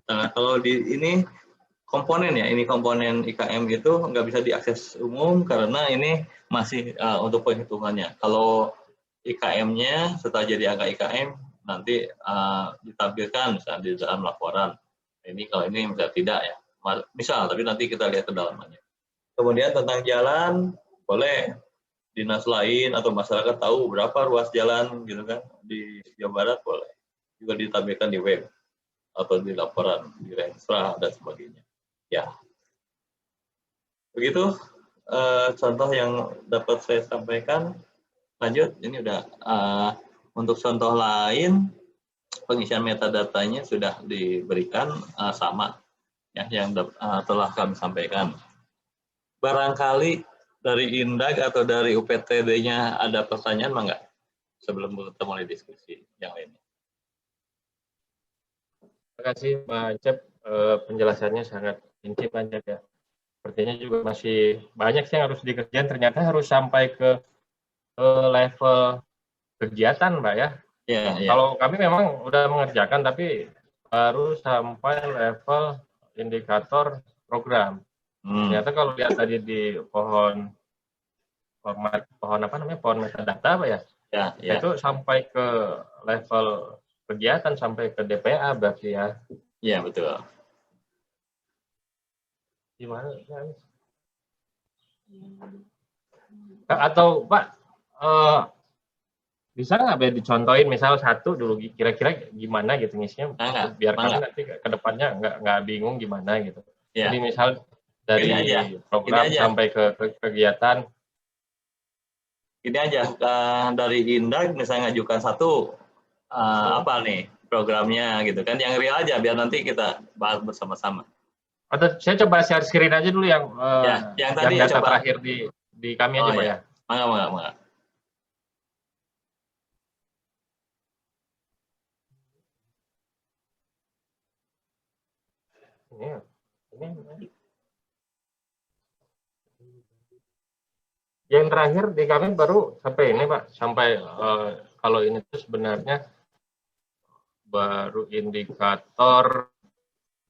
Nah, kalau di ini komponen ya, ini komponen IKM itu nggak bisa diakses umum karena ini masih untuk penghitungannya. Kalau IKM-nya setelah jadi angka IKM nanti ditampilkan misalnya di dalam laporan. Ini kalau ini bisa tidak ya, misal, tapi nanti kita lihat kedalamannya. Kemudian tentang jalan, boleh dinas lain atau masyarakat tahu berapa ruas jalan gitu kan di Jawa Barat, boleh juga ditampilkan di web atau di laporan di Renstra dan sebagainya. Ya, begitu contoh yang dapat saya sampaikan. Lanjut, ini udah untuk contoh lain pengisian metadatanya sudah diberikan sama ya yang telah kami sampaikan. Barangkali dari Indag atau dari UPTD-nya ada pertanyaan enggak sebelum kita mulai diskusi yang lainnya?
Terima kasih Pak Cep, penjelasannya sangat rinci Pak Cep ya. Sepertinya juga masih banyak sih yang harus dikerjain, ternyata harus sampai ke level kegiatan Pak ya.
Ya, ya.
Kalau kami memang udah mengerjakan tapi baru sampai level indikator program. Ternyata kalau lihat tadi di pohon metadata Pak ya,
Ya,
Nah,
ya.
itu sampai ke level kegiatan, sampai ke DPA berarti ya.
Iya, betul.
Gimana kan? Atau Pak, bisa nggak Be dicontohin misal satu dulu kira-kira gimana gitu ngisinya,
Mangga,
biar kami
mangga.
nanti ke depannya nggak bingung gimana gitu. Jadi
Ya,
misal
gini aja.
dari
Gini
program
aja.
sampai ke kegiatan.
Gini aja. Dari Indak misalnya ngajukan satu apa nih programnya gitu kan, yang real aja biar nanti kita bahas bersama-sama.
Atau saya coba share screen aja dulu yang
Ya, yang
yang
tadi ya
data
coba.
terakhir di kami aja
Oh
Pak
ya,
ya.
mangga, mangga, mangga.
Ini. Yang terakhir di kami baru sampai ini Pak, sampai kalau ini tuh sebenarnya baru indikator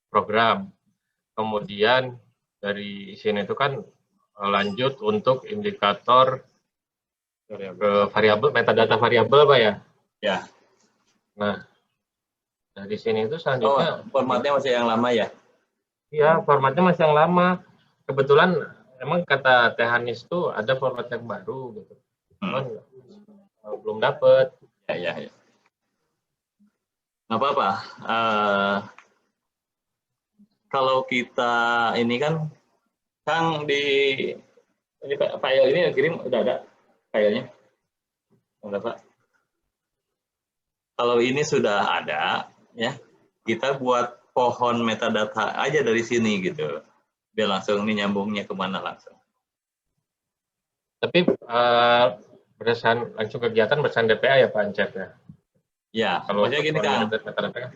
program. Kemudian dari sini itu kan lanjut untuk indikator ke variabel, metadata variabel Pak ya.
Ya.
Nah, dari sini itu
Oh,
selanjutnya
formatnya masih yang lama ya?
ya formatnya masih yang lama. Kebetulan emang kata Teh Hanis tuh ada format yang baru gitu. Cuman belum dapet.
Ya, ya, ya. Nggak apa-apa. Kalau kita ini kan, Kang di ini file ini kirim udah ada filenya? Udah Pak. Kalau ini sudah ada, ya kita buat pohon metadata aja dari sini gitu, biar langsung ini nyambungnya kemana langsung.
Tapi berdasarkan langsung kegiatan berdasarkan DPA ya Pak Ancep ya.
Ya,
Kalau
maksudnya
untuk
gini Kang.
metadata kan.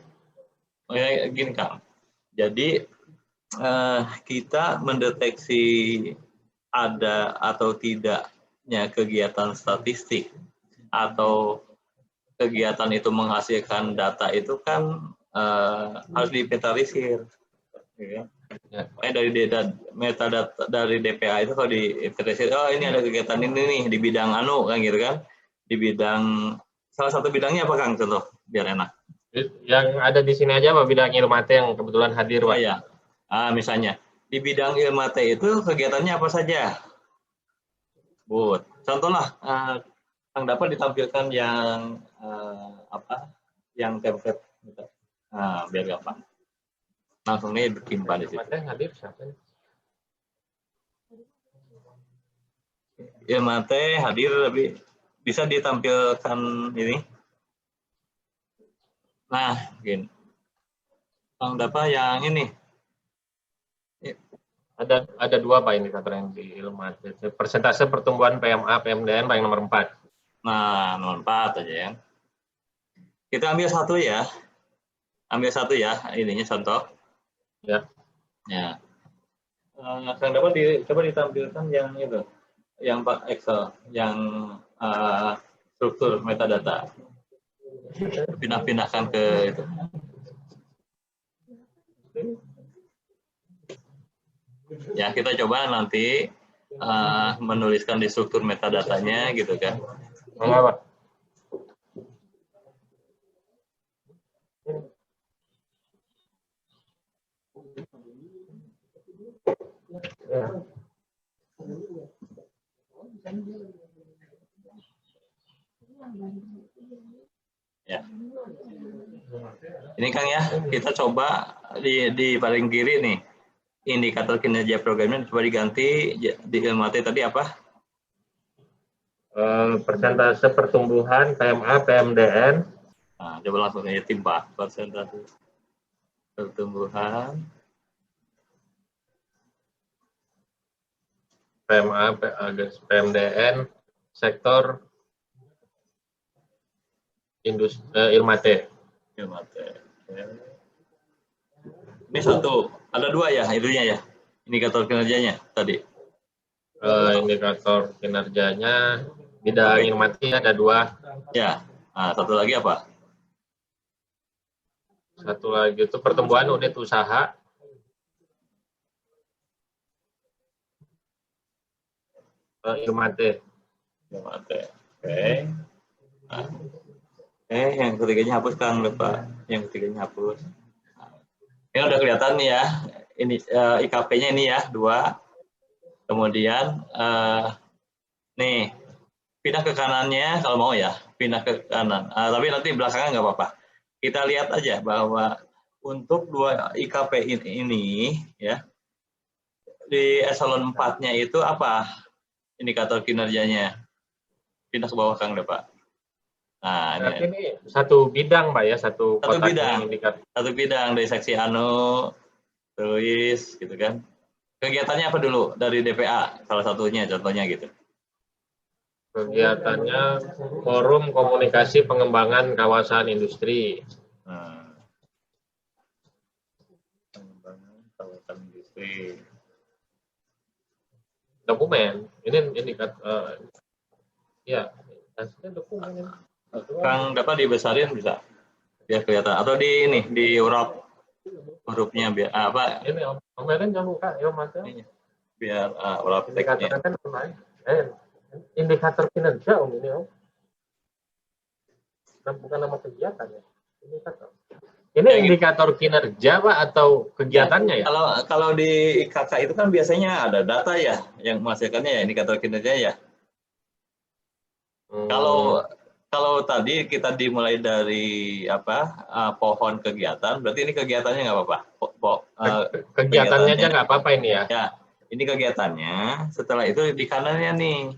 Maksudnya gini Kang. Jadi kita mendeteksi ada atau tidaknya kegiatan statistik atau kegiatan itu menghasilkan data itu kan harus diinventarisir. Ya. Dari metadata dari DPA itu kalau diinventarisir, oh ini ada kegiatan ini nih di bidang anu kan gitu kan, di bidang salah satu bidangnya apa Kang contoh biar enak.
Yang ada di sini aja Pak bidang Ilmate yang kebetulan hadir
Oh
Pak.
ya, misalnya di bidang Ilmate itu kegiatannya apa saja? But, contohlah Kang dapat ditampilkan yang apa? Yang template gitu. Nah, biar gampang. Langsung nih berkimpah di situ.
Ilmate yang hadir siapa?
Ilmate hadir tapi bisa ditampilkan ini. Nah, gini. Kang dapat yang ini.
Ada dua Pak indikator yang di Ilmate. Persentase pertumbuhan PMA PMDN Pak yang nomor 4.
Nah, nomor 4 aja ya. Kita ambil satu ya. Ambil satu ya, ininya contoh.
Ya.
Ya. Kang dapat coba ditampilkan yang itu. Yang Pak Excel, yang struktur metadata. Pindah-pindahkan ke itu. Ya, kita coba nanti menuliskan di struktur metadatanya gitu kan.
Enggak Pak. Ya.
Ya. Ini Kang ya, kita coba di paling kiri nih, indikator kinerja programnya coba diganti di Ilmate tadi apa?
Persentase pertumbuhan PMA PMDN.
Nah, coba langsung aja timpa persentase pertumbuhan
PMA PMDN sektor Ilmate.
Ilmate. Ini satu, ada dua ya itunya ya, indikator kinerjanya tadi.
Indikator kinerjanya bidang Ilmate ada dua.
Ya, nah, satu lagi apa?
Satu lagi itu pertumbuhan unit usaha. Ilmate.
Ilmate. Oke. Yang ketiganya hapus Kang, lupa. Yang ketiganya hapus. Ini udah kelihatan nih ya. Ini IKP-nya ini ya, 2. Kemudian nih, pindah ke kanannya kalau mau ya, pindah ke kanan. Tapi nanti belakangan nggak apa-apa. Kita lihat aja bahwa untuk 2 IKP ini ya, di eselon 4-nya itu apa indikator kinerjanya? Pindah ke bawah Kang deh, Pak. Nah,
Berarti ini satu bidang, Pak ya, satu kotak
bidang.
ini indikator.
Satu bidang dari seksi anu, tulis gitu kan. Kegiatannya apa dulu dari DPA? Salah satunya contohnya gitu.
Kegiatannya Forum Komunikasi Pengembangan Kawasan Industri.
Pengembangan kawasan industri.
Dokumen. Ini indikator ya, hasilnya dokumen.
Kang dapat dibesarin bisa biar kelihatan atau di ini di urap hurufnya biar apa
Ini kemarin jangan buka ya Mas.
biar urap
Indikator
teksnya.
kan kemarin. Indikator kinerja ini Om. Bukan nama kegiatan ya. Indikator. Ini indikator kinerja Pak atau kegiatannya ya?
Kalau di IKK itu kan biasanya ada data ya yang menghasilkannya ya indikator kinerja ya. Kalau tadi kita dimulai dari pohon kegiatan, berarti ini kegiatannya nggak apa-apa.
Kegiatannya aja nggak apa-apa ini ya.
Ya, ini kegiatannya. Setelah itu di kanannya nih,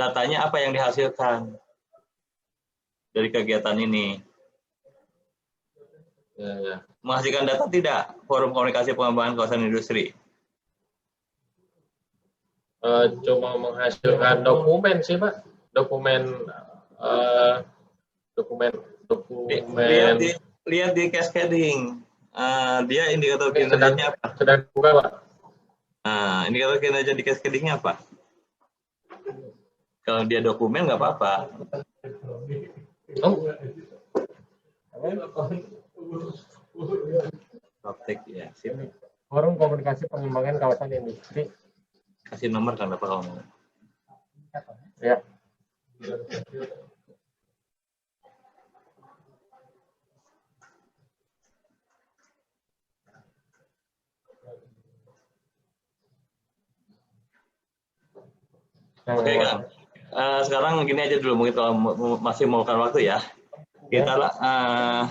datanya apa yang dihasilkan dari kegiatan ini.
Ya.
Menghasilkan data tidak? Forum Komunikasi Pengembangan Kawasan Industri.
Cuma menghasilkan dokumen sih Pak. Dokumen
lihat di cascading. Dia indikator kinerjanya apa?
Sedang buka Pak.
Nah, indikator kinerja di cascadingnya apa? Kalau dia dokumen nggak apa-apa. Praktek ya. Sini.
Forum Komunikasi Pengembangan Kawasan Industri.
Kasih nomor kan apa kamu?
Ya.
Oke Kang. Sekarang gini aja dulu mungkin kalau masih memakan waktu ya. Kita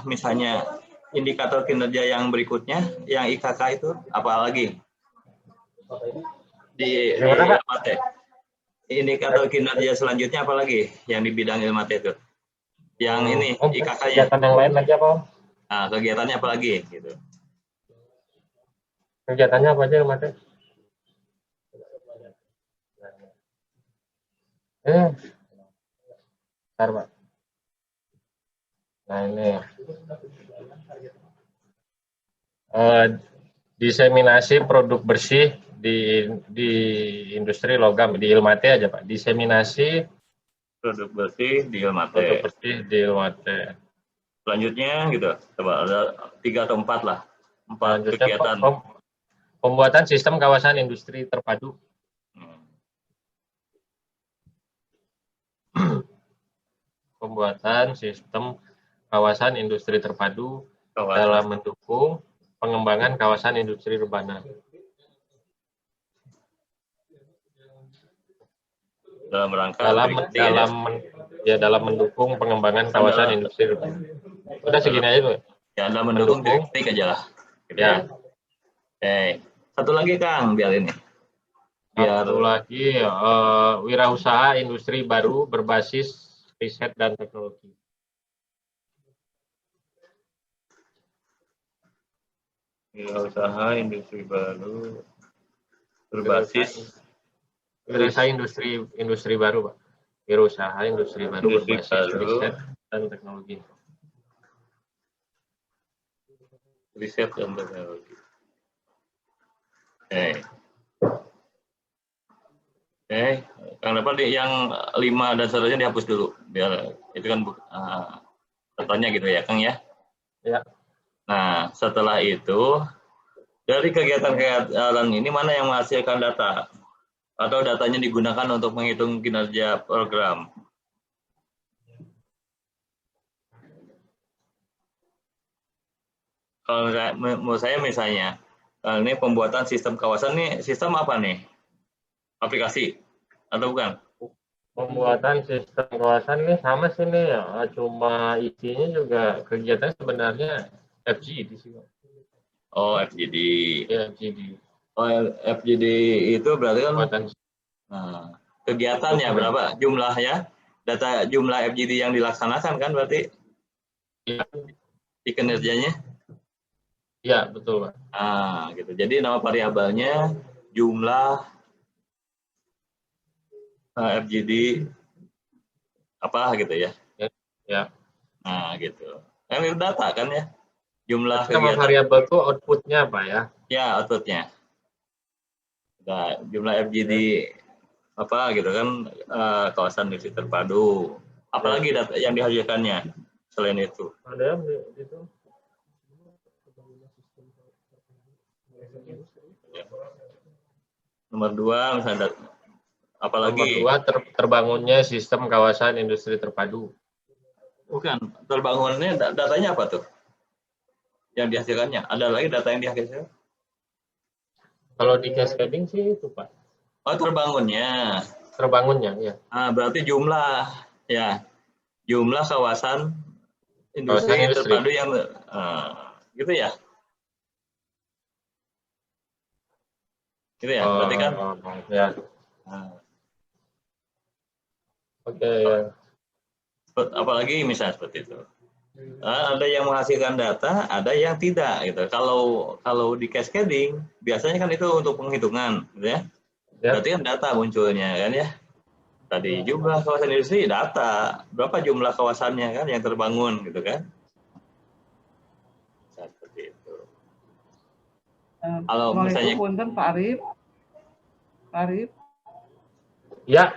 misalnya indikator kinerja yang berikutnya, yang IKK itu apa lagi? Di Ilmate. Indikator kinerja selanjutnya apa lagi yang di bidang Ilmate itu? Yang ini IKK-nya.
Kegiatan yang lain lagi apa Om?
Nah, kegiatannya apa lagi gitu?
Kegiatannya apa aja Ilmate? Bentar Pak. Nah ini diseminasi produk bersih di industri logam di Ilmate aja Pak. Diseminasi
produk bersih di Ilmate.
Produk bersih di Ilmate.
Selanjutnya gitu, coba ada 3 atau 4 lah. 4 kegiatan.
Pembuatan sistem kawasan industri terpadu. Pembuatan sistem kawasan industri terpadu dalam mendukung pengembangan kawasan industri rebana.
Dalam rangka
dalam mendukung pengembangan kawasan industri rebana. Udah segini aja tuh.
Ya, dalam mendukung titik aja lah. Gitu ya. Satu lagi Kang, biar ini.
Satu lagi wirausaha industri baru berbasis riset dan teknologi.
Wirausaha industri baru berbasis
wirausaha industri baru Pak. Wirausaha industri baru berbasis riset dan teknologi.
Riset dan teknologi. Kang dapat yang 5 dan seterusnya dihapus dulu biar itu kan contohnya gitu ya Kang ya.
Ya.
Nah setelah itu dari kegiatan-kegiatan ini mana yang menghasilkan data atau datanya digunakan untuk menghitung kinerja program? Kalau menurut saya misalnya, ini pembuatan sistem kawasan nih, sistem apa nih? Aplikasi atau bukan?
Pembuatan sistem kawasan ini sama sih nih ya, cuma isinya juga kegiatan sebenarnya FGD sih.
Oh, FGD.
Ya, FGD.
Oh, FGD itu berarti kan
Pembuatan
kegiatannya berapa jumlahnya? Data jumlah FGD yang dilaksanakan kan berarti
ya,
di kinerjanya?
ya betul Pak.
Gitu. Jadi nama variabelnya jumlah FGD apa gitu ya?
Ya.
Nah, gitu. Kan itu data kan ya? Jumlah
Nama
kegiatan.
variabel itu outputnya apa ya?
Ya, outputnya. Nah, jumlah FGD apa gitu kan kawasan industri terpadu. Apalagi data yang dihasilkannya selain itu?
Ada yang itu.
Nomor 2 misalnya apalagi?
Nomor 2 terbangunnya sistem kawasan industri terpadu.
Bukan, terbangunnya datanya apa tuh? Yang dihasilkannya. Ada lagi data yang dihasilkan?
Kalau di cascading sih itu Pak.
Oh, terbangunnya.
Terbangunnya ya.
Berarti jumlah ya. Jumlah kawasan industri terpadu yang gitu ya. Gitu ya, berarti kan?
Ya. Oke, ya.
Apalagi misalnya seperti itu. Ada yang menghasilkan data, ada yang tidak gitu. Kalau di cascading biasanya kan itu untuk penghitungan, gitu ya. Berarti kan data munculnya kan ya. Tadi jumlah kawasan industri data, berapa jumlah kawasannya kan yang terbangun gitu kan. Seperti itu. Kalau misalnya
punten Pak Arif.
Ya.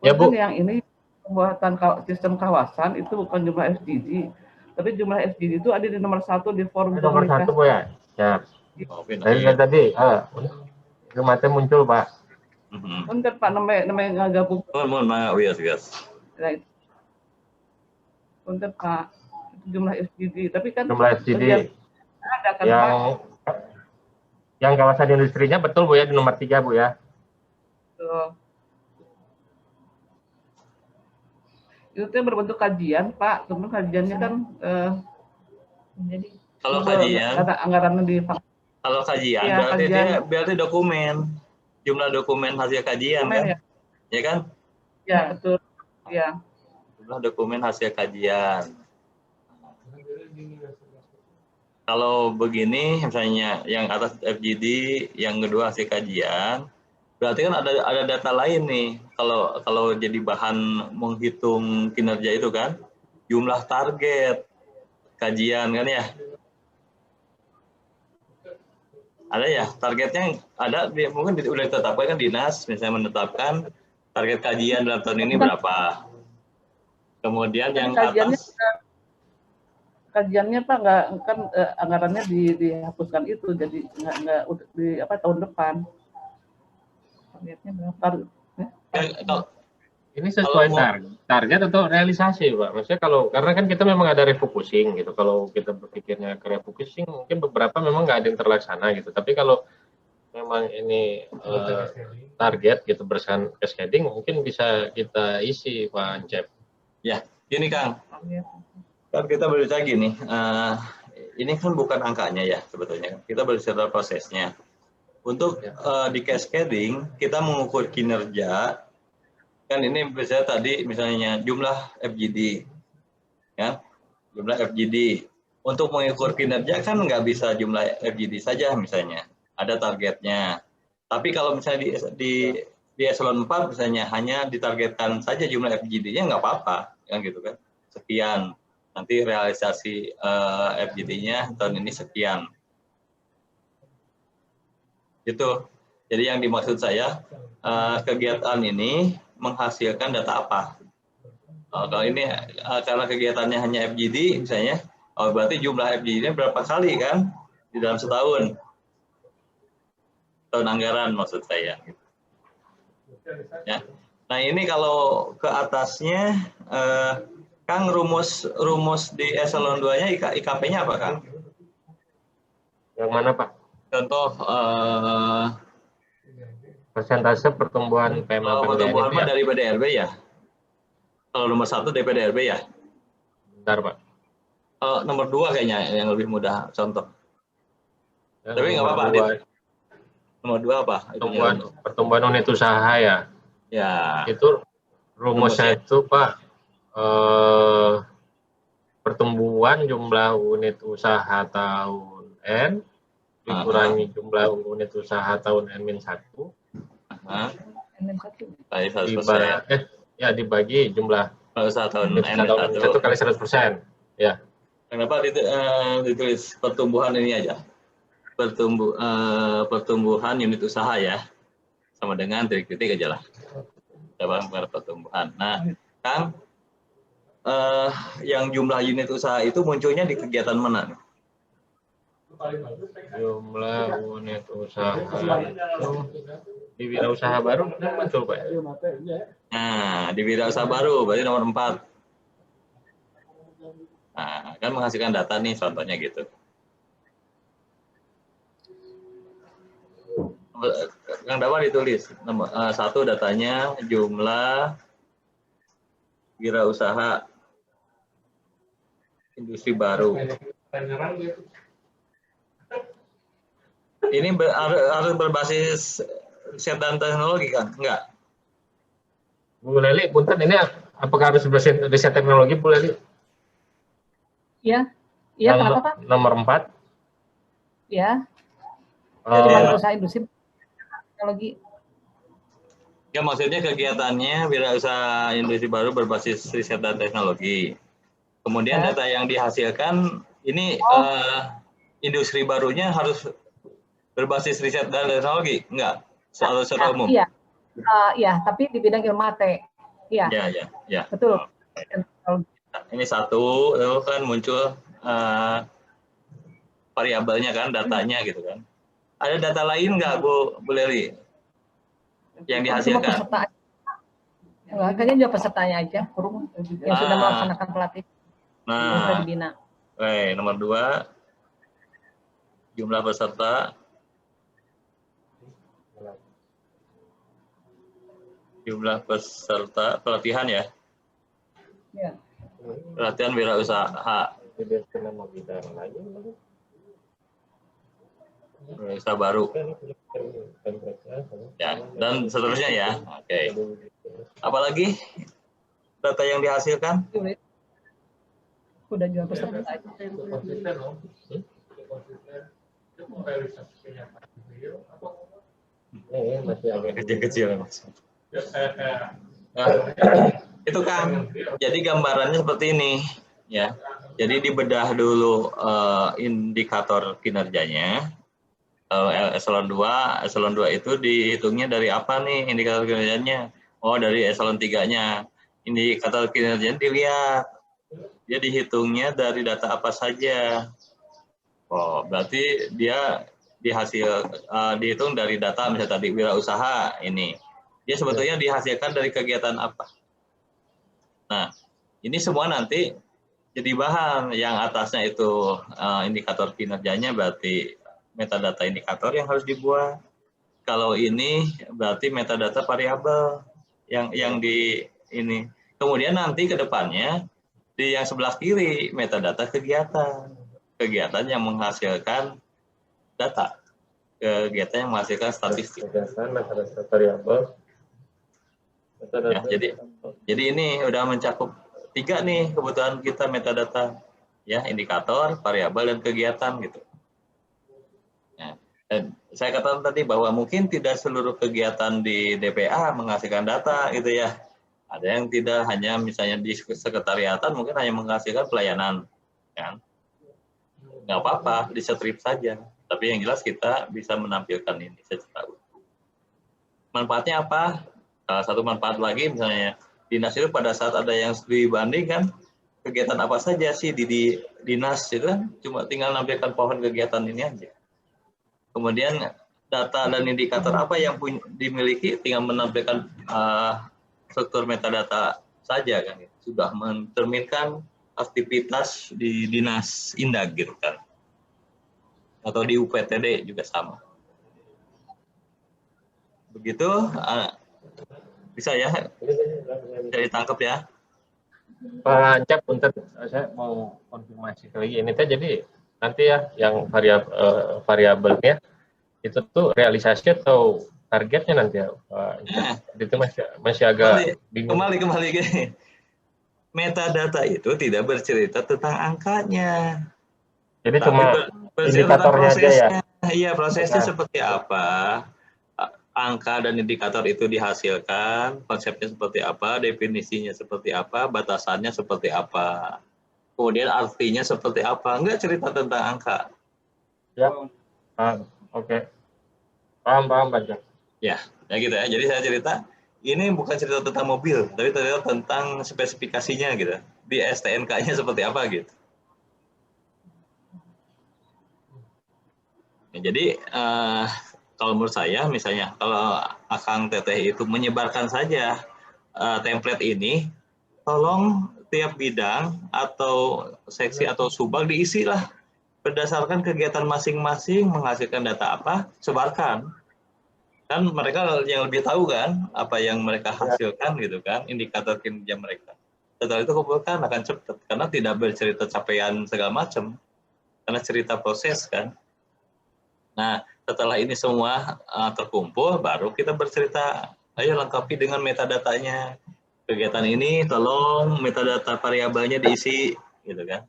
Ya Bu. Yang ini pembuatan sistem kawasan itu bukan jumlah SDG, tapi jumlah SDG itu ada di nomor 1 di forum
komunikasi. Nomor 1 Bu ya. Ya. Tadi kemarin muncul Pak.
Punten Pak, namanya gabung.
Mohon maaf, yes.
Punten Pak, jumlah SDG, tapi kan
jumlah SDG
ada kan
yang kawasan industrinya betul Bu ya, di nomor 3 Bu ya.
Betul. Itu kan berbentuk kajian Pak, teman kajiannya kan
jadi kalau kajian
anggarannya di
kalau kajian ya, berarti dokumen, jumlah dokumen hasil kajian kan ya kan?
Ya betul ya,
jumlah dokumen hasil kajian. Kalau begini misalnya yang atas FGD, yang kedua hasil kajian, berarti kan ada data lain nih. Kalau jadi bahan menghitung kinerja itu kan, jumlah target kajian kan ya. Ada ya targetnya, ada mungkin udah ditetapkan kan dinas, misalnya menetapkan target kajian dalam tahun ini berapa. Kemudian yang atas
kajiannya Pak nggak kan anggarannya dihapuskan itu, jadi nggak di tahun depan. Targetnya berapa?
Ini sesuai target atau realisasi Pak? Maksudnya karena kan kita memang ada refocusing gitu. Kalau kita berpikirnya ke refocusing, mungkin beberapa memang nggak ada yang terlaksana gitu. Tapi kalau memang ini target gitu berdasarkan cascading, mungkin bisa kita isi Pak Ancep.
Ya, gini Kang. Kan kita berbicara gini, ini kan bukan angkanya ya sebetulnya. Kita berbicara prosesnya. Untuk di cascading, kita mengukur kinerja. Kan ini misalnya tadi misalnya jumlah FGD, ya jumlah FGD. Untuk mengukur kinerja kan nggak bisa jumlah FGD saja misalnya, ada targetnya. Tapi kalau misalnya di eselon 4 misalnya hanya ditargetkan saja jumlah FGD-nya nggak apa-apa, kan gitu kan. Sekian, nanti realisasi FGD-nya tahun ini sekian. Gitu. Jadi yang dimaksud saya kegiatan ini menghasilkan data apa? Kalau ini karena kegiatannya hanya FGD misalnya, berarti jumlah FGD-nya berapa kali kan di dalam setahun? Tahun anggaran maksud saya. Ya. Nah ini kalau ke atasnya, Kang rumus di eselon 2-nya IKP-nya apa Kang?
Yang mana Pak?
Contoh
Persentase pertumbuhan PMA
pertumbuhan
itu ya?
dari PDRB ya. Kalau nomor 1 DPDRB ya.
Bentar Pak.
Nomor 2 kayaknya yang lebih mudah contoh.
Yang
Tapi nggak apa-apa. Nomor 2 apa?
Pertumbuhan unit usaha ya.
Ya.
Itu rumusnya itu Pak, pertumbuhan jumlah unit usaha tahun N dikurangi jumlah unit usaha tahun N-1 dibagi jumlah
usaha tahun
N-1 kali 100%. Ya.
Kenapa ditulis pertumbuhan ini aja? Pertumbuhan unit usaha ya. Sama dengan titik-titik aja lah. Dalam pertumbuhan. Nah, Kang, yang jumlah unit usaha itu munculnya di kegiatan mana?
Jumlah unit usaha itu di wirausaha baru muncul Pak.
Nah, di wirausaha baru berarti nomor 4. Nah, kan menghasilkan data nih contohnya gitu. Yang dapat ditulis nomor 1 datanya jumlah wirausaha industri baru. Ini harus berbasis riset dan teknologi kan? Enggak.
Bu Leli, punten ini apakah harus berbasis riset teknologi Bu Leli?
Iya. Iya, kenapa Pak?
Nomor 4.
Ya. Cuma usaha industri teknologi.
Ya, maksudnya kegiatannya wirausaha industri baru berbasis riset dan teknologi. Kemudian data yang dihasilkan ini industri barunya harus berbasis riset dan teknologi, enggak? Secara umum.
Iya. Iya, tapi di bidang ilmu mate. Iya.
Ya.
Betul.
Nah, ini 1 itu kan muncul variabelnya kan, datanya gitu kan. Ada data lain nggak Bu Leli yang dihasilkan?
Kayaknya juga pesertanya aja, yang sudah melaksanakan pelatihan. Yang sudah dibina.
Nomor 2 jumlah peserta, pelatihan ya.
Ya.
Pelatihan wirausaha. Wirausaha baru. Ya, dan seterusnya ya. Oke. Apalagi data yang dihasilkan?
Udah juga peserta aja.
Kecil-kecil Mas. Nah, itu kan jadi gambarannya seperti ini ya. Jadi dibedah dulu indikator kinerjanya. Eselon 2 itu dihitungnya dari apa nih indikator kinerjanya? Oh, dari eselon 3-nya. Indikator kinerjanya dilihat. Dia dihitungnya dari data apa saja. Oh, berarti dia dihitung dari data misalnya tadi wirausaha ini. Dia sebetulnya dihasilkan dari kegiatan apa? Nah, ini semua nanti jadi bahan. Yang atasnya itu indikator kinerjanya berarti metadata indikator yang harus dibuat. Kalau ini berarti metadata variabel yang di ini. Kemudian nanti ke depannya di yang sebelah kiri metadata kegiatan yang menghasilkan data, kegiatan yang menghasilkan statistik.
Metadata variabel.
Ya, jadi ini udah mencakup 3 nih kebutuhan kita metadata, ya, indikator, variabel, dan kegiatan gitu. Ya, dan saya katakan tadi bahwa mungkin tidak seluruh kegiatan di DPA menghasilkan data gitu ya. Ada yang tidak, hanya misalnya di sekretariatan mungkin hanya menghasilkan pelayanan, kan? Nggak apa-apa, di-strip saja. Tapi yang jelas kita bisa menampilkan ini secara utuh. Manfaatnya apa? Salah satu manfaat lagi misalnya dinas itu pada saat ada yang studi banding kan, kegiatan apa saja sih di dinas itu kan, cuma tinggal nampilkan pohon kegiatan ini aja. Kemudian data dan indikator apa yang dimiliki, tinggal menampilkan struktur metadata saja kan, sudah mencerminkan aktivitas di dinas Indag gitu kan. atau di UPTD juga sama. Begitu, bisa ya, bisa ditangkap ya.
Pak Ancap, punten, saya mau konfirmasi lagi. Ini teh jadi nanti ya yang variabelnya itu tuh realisasi atau targetnya nanti ya Pak Ancap. Itu masih agak bingung.
Kembali gini. Metadata itu tidak bercerita tentang angkanya.
Jadi
Tapi
cuma indikatornya aja ya.
Iya, prosesnya seperti apa? Angka dan indikator itu dihasilkan, konsepnya seperti apa, definisinya seperti apa, batasannya seperti apa. Kemudian artinya seperti apa. Enggak cerita tentang angka.
Ya. Oke. Paham Pak.
Ya gitu ya. Jadi saya cerita, ini bukan cerita tentang mobil, tapi cerita tentang spesifikasinya gitu. Di STNK-nya seperti apa gitu. Ya, jadi kalau menurut saya, misalnya kalau Akang Teteh itu menyebarkan saja template ini, tolong tiap bidang atau seksi atau subbag diisilah berdasarkan kegiatan masing-masing menghasilkan data apa, sebarkan. Kan mereka yang lebih tahu kan apa yang mereka hasilkan gitu kan, indikator kinerja mereka. Setelah itu kumpulkan akan cepat karena tidak bercerita capaian segala macam, karena cerita proses kan. Nah setelah ini semua terkumpul, baru kita bercerita, ayo lengkapi dengan metadatanya. Kegiatan ini tolong metadata variabelnya diisi gitu kan.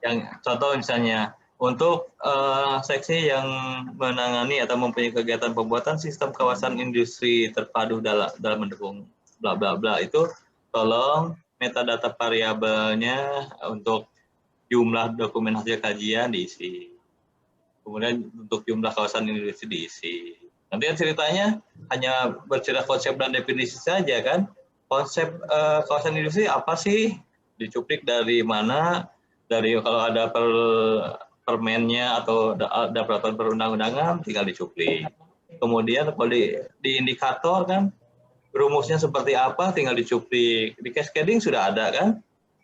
Yang contoh misalnya untuk seksi yang menangani atau mempunyai kegiatan pembuatan sistem kawasan industri terpadu dalam mendukung bla bla bla, itu tolong metadata variabelnya untuk jumlah dokumen hasil kajian diisi. Kemudian untuk jumlah kawasan industri diisi. Nanti kan ceritanya hanya bercerita konsep dan definisi saja kan. Konsep kawasan industri apa sih? Dicuplik dari mana? Dari kalau ada permennya atau ada peraturan perundang-undangan tinggal dicuplik. Kemudian kalau di indikator kan rumusnya seperti apa tinggal dicuplik. Di cascading sudah ada kan?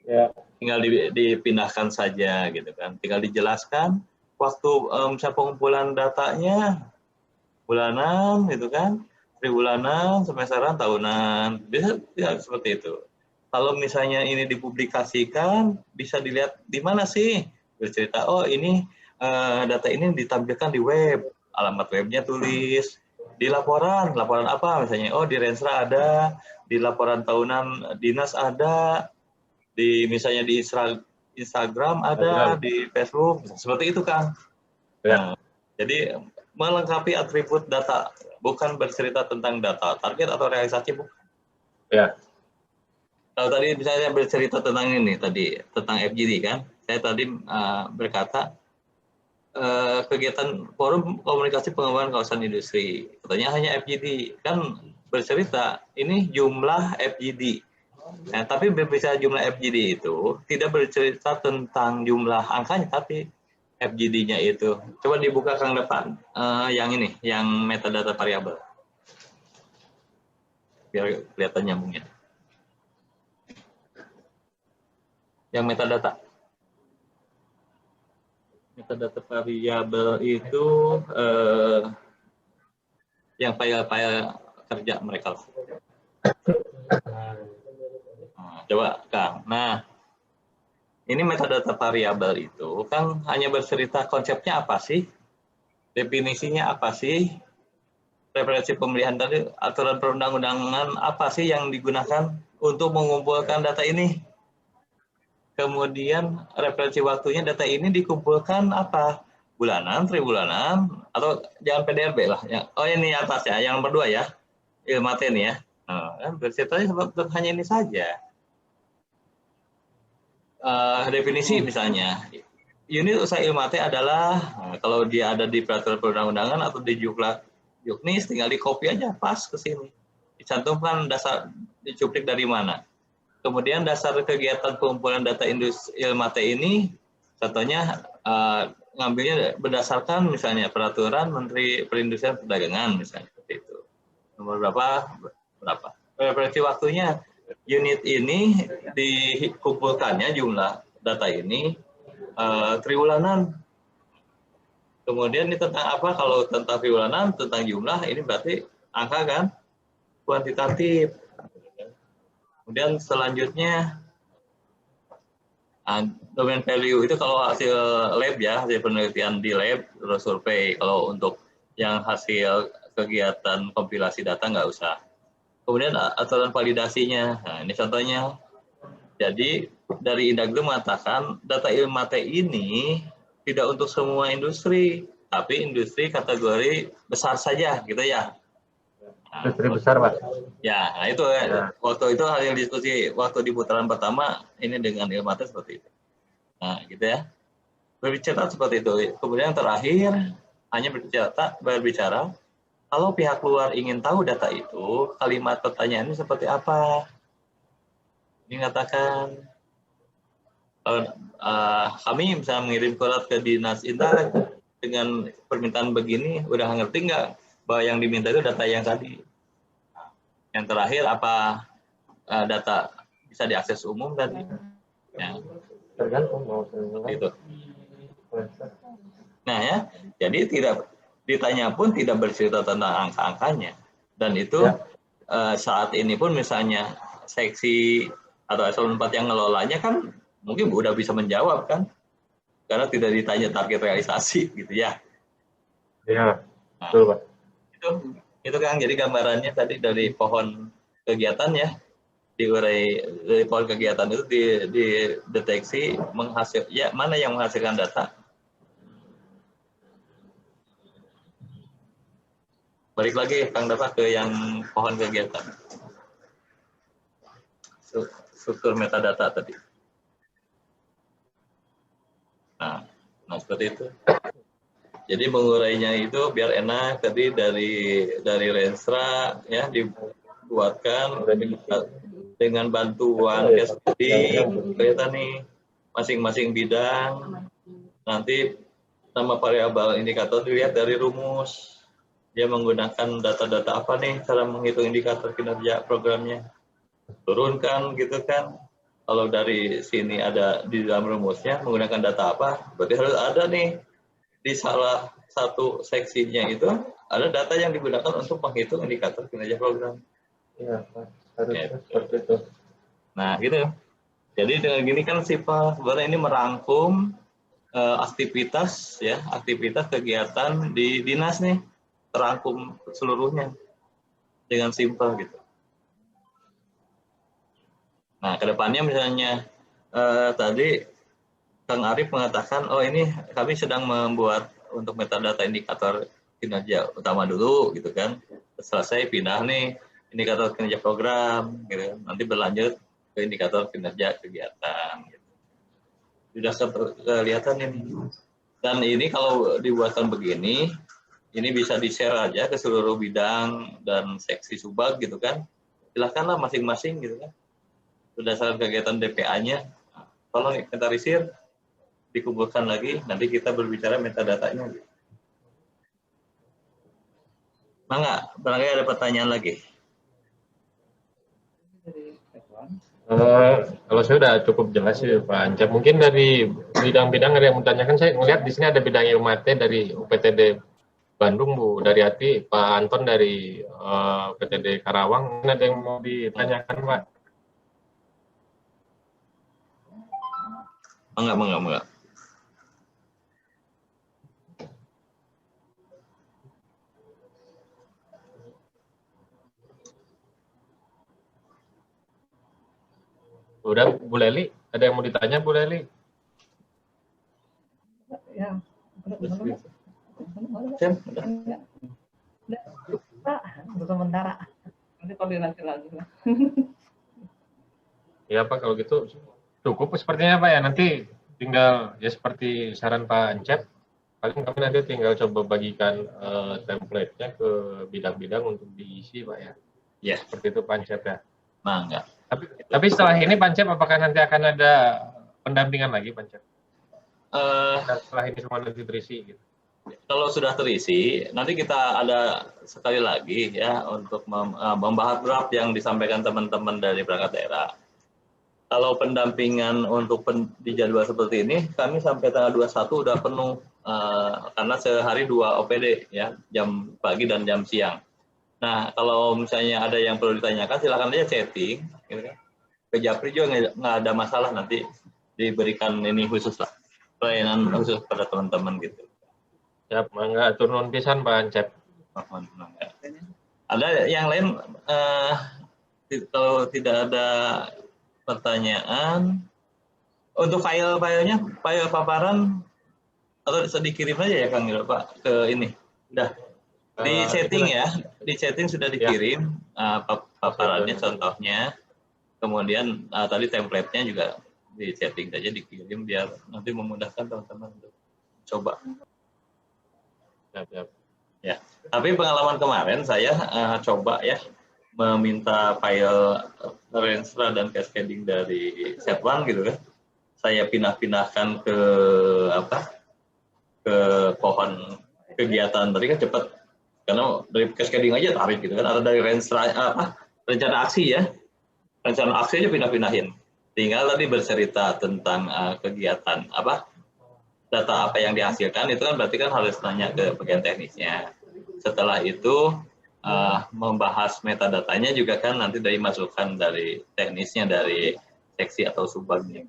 Ya.
Tinggal dipindahkan saja gitu kan. Tinggal dijelaskan waktu misalnya pengumpulan datanya bulanan gitu kan, tribulanan, semesteran, tahunan. Bisa ya, seperti itu. Kalau misalnya ini dipublikasikan, bisa dilihat di mana sih? Bercerita, oh ini data ini ditampilkan di web, alamat webnya tulis. Di laporan apa misalnya? Oh di Renstra ada, di laporan tahunan dinas ada, misalnya di Instagram ada, di Facebook, seperti itu Kang.
Ya.
Jadi melengkapi atribut data, bukan bercerita tentang data target atau realisasi, bukan.
Ya.
Kalau tadi misalnya bercerita tentang ini tadi, tentang FGD kan, saya tadi berkata kegiatan forum komunikasi pengembangan kawasan industri, katanya hanya FGD, kan bercerita ini jumlah FGD. Nah, tapi berbicara jumlah FGD itu tidak bercerita tentang jumlah angkanya, tapi FGD-nya itu. Coba dibuka Kang depan, yang ini, yang metadata variabel. Biar kelihatan nyambungnya. Yang metadata. Metadata variabel itu yang file-file kerja mereka. Coba Kang. Nah, ini metadata variabel itu kan hanya bercerita konsepnya apa sih, definisinya apa sih, referensi pemilihan tadi, aturan perundang-undangan apa sih yang digunakan untuk mengumpulkan data ini. Kemudian referensi waktunya data ini dikumpulkan apa, bulanan, tribulanan, atau jangan PDRB lah. Oh ini atas ya, yang nomor 2 ya, Ilmate nih ya. Nah, kan berceritanya hanya ini saja. Definisi misalnya, unit usaha Ilmate adalah kalau dia ada di peraturan perundang-undangan atau di Juknis, tinggal di copy aja pas ke sini, dicantumkan dasar dicuplik dari mana. Kemudian dasar kegiatan pengumpulan data industri Ilmate ini, contohnya ngambilnya berdasarkan misalnya peraturan Menteri Perindustrian Perdagangan misalnya seperti itu. Nomor berapa? Referensi waktunya. Unit ini dikumpulkannya jumlah data ini triwulanan. Kemudian ini tentang apa? Kalau tentang triwulan, tentang jumlah, ini berarti angka kan? Kuantitatif. Kemudian selanjutnya, domain value itu kalau hasil lab ya, hasil penelitian di lab, terus survei. Kalau untuk yang hasil kegiatan kompilasi data nggak usah. Kemudian aturan validasinya, nah ini contohnya. Jadi dari Indagri mengatakan data Ilmate ini tidak untuk semua industri, tapi industri kategori besar saja, gitu ya. Nah,
Industri besar, Pak.
ya, nah itu ya. Waktu itu hal yang diskusi waktu di putaran pertama ini dengan Ilmate seperti itu. Nah, gitu ya. Berbicara seperti itu. Kemudian yang terakhir hanya berbicara kalau pihak luar ingin tahu data itu, kalimat pertanyaannya seperti apa? Ini mengatakan kami bisa mengirim surat ke Dinas Indah dengan permintaan begini, udah ngerti nggak bahwa yang diminta itu data yang tadi? Yang terakhir apa data bisa diakses umum tadi? Ya.
Tergantung mau
Gitu. Nah ya, jadi tidak ditanya pun tidak bercerita tentang angka-angkanya. Dan itu saat ini pun misalnya seksi atau eselon 4 yang ngelolanya kan mungkin udah bisa menjawab kan, karena tidak ditanya target realisasi gitu ya.
Iya,
Nah,
betul Pak.
Itu kan jadi gambarannya tadi dari pohon kegiatan ya, diurai dari pohon kegiatan itu dideteksi ya mana yang menghasilkan data. Balik lagi Kang Dafa ke yang pohon kegiatan. Struktur metadata tadi. Nah seperti itu. Jadi mengurainya itu biar enak tadi dari Renstra ya dibuatkan dengan bantuan case study, kelihatan nih masing-masing bidang. Nanti nama variabel indikator dilihat dari rumus. Dia menggunakan data-data apa nih cara menghitung indikator kinerja programnya. Turunkan gitu kan. Kalau dari sini ada di dalam rumusnya menggunakan data apa, berarti harus ada nih di salah satu seksinya itu ada data yang digunakan untuk menghitung indikator kinerja program.
Iya, harusnya seperti itu.
Nah, gitu. Jadi dengan gini kan SIPA sebenarnya ini merangkum aktivitas ya, aktivitas kegiatan di dinas nih, terangkum seluruhnya dengan simpel gitu. Nah, kedepannya misalnya tadi Kang Arief mengatakan, oh ini kami sedang membuat untuk metadata indikator kinerja utama dulu, gitu kan. Selesai pindah nih indikator kinerja program, gitu. Nanti berlanjut ke indikator kinerja kegiatan. Gitu. Sudah kelihatan ini. Dan ini kalau dibuatkan begini, ini bisa di-share aja ke seluruh bidang dan seksi subag, gitu kan. Silakanlah masing-masing, gitu kan. Berdasarkan kegiatan DPA-nya, tolong inventarisir, dikumpulkan lagi, nanti kita berbicara metadatanya. Mangga, barangkali ada pertanyaan lagi?
Kalau saya udah cukup jelas sih Pak Ancap. Mungkin dari bidang-bidang ada yang menanyakan, saya melihat di sini ada bidang Ilmate dari UPTD Bandung Bu Daryati, Pak Anton dari UPTD Karawang. Ada yang mau ditanyakan Pak?
Mangga.
Udah, Bu Leli, ada yang mau ditanya Bu Leli?
Ya. Pak, sementara.
Nanti koordinasi lagi.
Ya Pak, kalau gitu cukup sepertinya Pak ya. Nanti tinggal ya seperti saran Pak Ancep, paling kami nanti tinggal coba bagikan template-nya ke bidang-bidang untuk diisi Pak ya.
Ya.
Seperti itu Pak Ancep ya.
Mangga.
Tapi setelah ini Pak Ancep, apakah nanti akan ada pendampingan lagi Pak Ancep? Setelah ini semua nanti terisi gitu.
Kalau sudah terisi, nanti kita ada sekali lagi ya untuk membahas draft yang disampaikan teman-teman dari perangkat daerah. Kalau pendampingan untuk di jadwal seperti ini, kami sampai tanggal 21 udah penuh karena sehari 2 OPD ya, jam pagi dan jam siang. Nah, kalau misalnya ada yang perlu ditanyakan, silakan aja chatting, gitu kan. Ke Japri juga nggak ada masalah, nanti diberikan ini khusus lah, pelayanan khusus pada teman-teman gitu.
Siap, mangga turun pisan Pak Ancep.
Ada yang lain, kalau tidak ada pertanyaan, untuk file-filenya, file paparan, atau bisa dikirim aja ya Kang Pak ke ini. Udah di setting ya, di setting sudah dikirim paparannya, contohnya. Kemudian tadi template-nya juga di setting saja, dikirim biar nanti memudahkan teman-teman untuk coba.
Siap.
Ya, tapi pengalaman kemarin saya coba ya meminta file Renstra dan cascading dari Set1 gitu kan. Saya pindah-pindahkan ke pohon kegiatan tadi kan cepat, karena dari cascading aja tarik gitu kan, ada dari Renstra rencana aksi ya, rencana aksi aja pindah-pindahin, tinggal tadi bercerita tentang kegiatan data apa yang dihasilkan, itu kan berarti kan harus tanya ke bagian teknisnya. Setelah itu membahas metadatanya juga kan nanti dari masukan dari teknisnya, dari seksi atau subbagnya.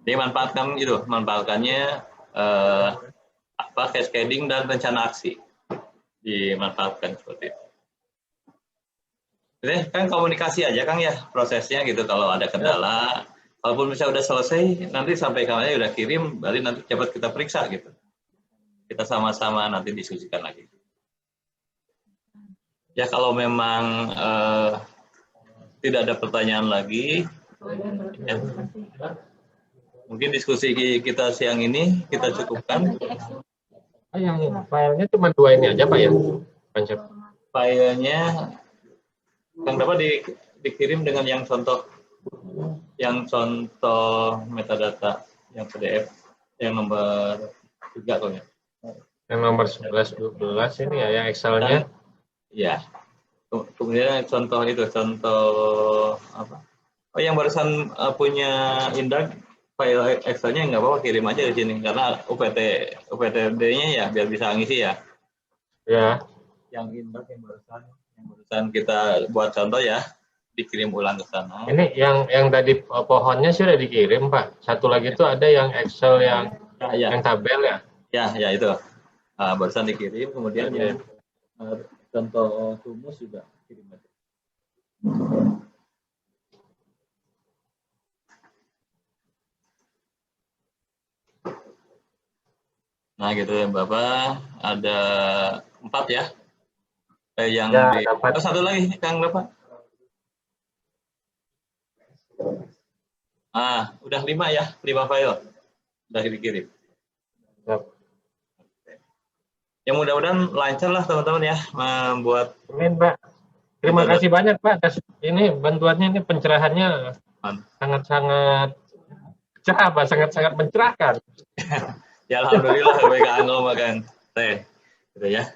Jadi manfaatkannya cascading dan rencana aksi, dimanfaatkan seperti itu. Jadi kan komunikasi aja Kang ya prosesnya gitu, kalau ada kendala, walaupun misalnya udah selesai, nanti sampaikan aja udah kirim, baru nanti cepat kita periksa gitu. Kita sama-sama nanti diskusikan lagi. Ya kalau memang tidak ada pertanyaan lagi, ya, mungkin diskusi kita siang ini kita cukupkan.
Yang filenya cuma 2 ini aja Pak ya? Konsep.
Filenya yang dapat dikirim dengan yang contoh metadata yang PDF yang nomor 3 ya.
Yang nomor 11, 12 ini ya, yang Excel-nya.
Ya. Kemudian contoh apa? Oh, yang barusan punya Indah, file Excel-nya nggak apa-apa, kirim aja di sini karena UPTD-nya ya biar bisa ngisi ya.
Ya.
Yang Indah yang barusan kita buat contoh ya, dikirim ulang ke sana.
Ini yang tadi pohonnya sudah dikirim Pak. Satu lagi itu ada yang Excel yang tabel ya.
Ya itu. Barusan dikirim, kemudian yang contoh rumus juga kirim aja. Nah gitu ya Bapak, ada 4 ya. Yang ya, satu lagi Kang Bapak. Udah 5 ya, 5 file udah dikirim.
Yep.
Ya mudah-mudahan lancar lah teman-teman ya membuat.
Amin Pak. Terima kasih banyak Pak atas ini bantuannya, ini pencerahannya sangat-sangat cerah Pak, sangat-sangat mencerahkan.
Ya alhamdulillah baik makan teh gitu ya.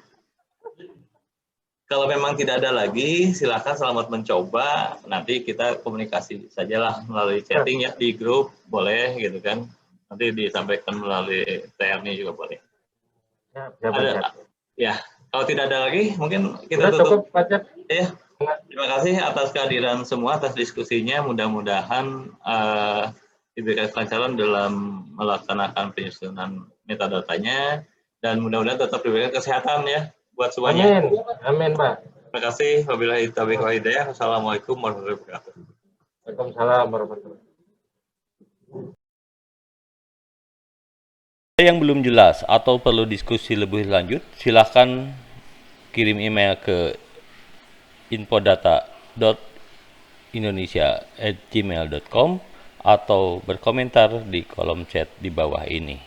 Kalau memang tidak ada lagi, silakan selamat mencoba. Nanti kita komunikasi sajalah melalui chatting ya di grup, boleh gitu kan. Nanti disampaikan melalui TR-nya juga boleh. Ya, kalau tidak ada lagi, mungkin kita tutup. Ya, terima kasih atas kehadiran semua, atas diskusinya. Mudah-mudahan diberikan kelancaran dalam melaksanakan penyusunan metadatanya, dan mudah-mudahan tetap diberikan kesehatan ya buat semuanya.
Amin Pak.
Terima kasih. Wabillahi taufiq wal hidayah. Wassalamualaikum warahmatullahi wabarakatuh.
Waalaikumsalam warahmatullahi wabarakatuh.
Yang belum jelas atau perlu diskusi lebih lanjut, silakan kirim email ke infodata.indonesia@gmail.com atau berkomentar di kolom chat di bawah ini.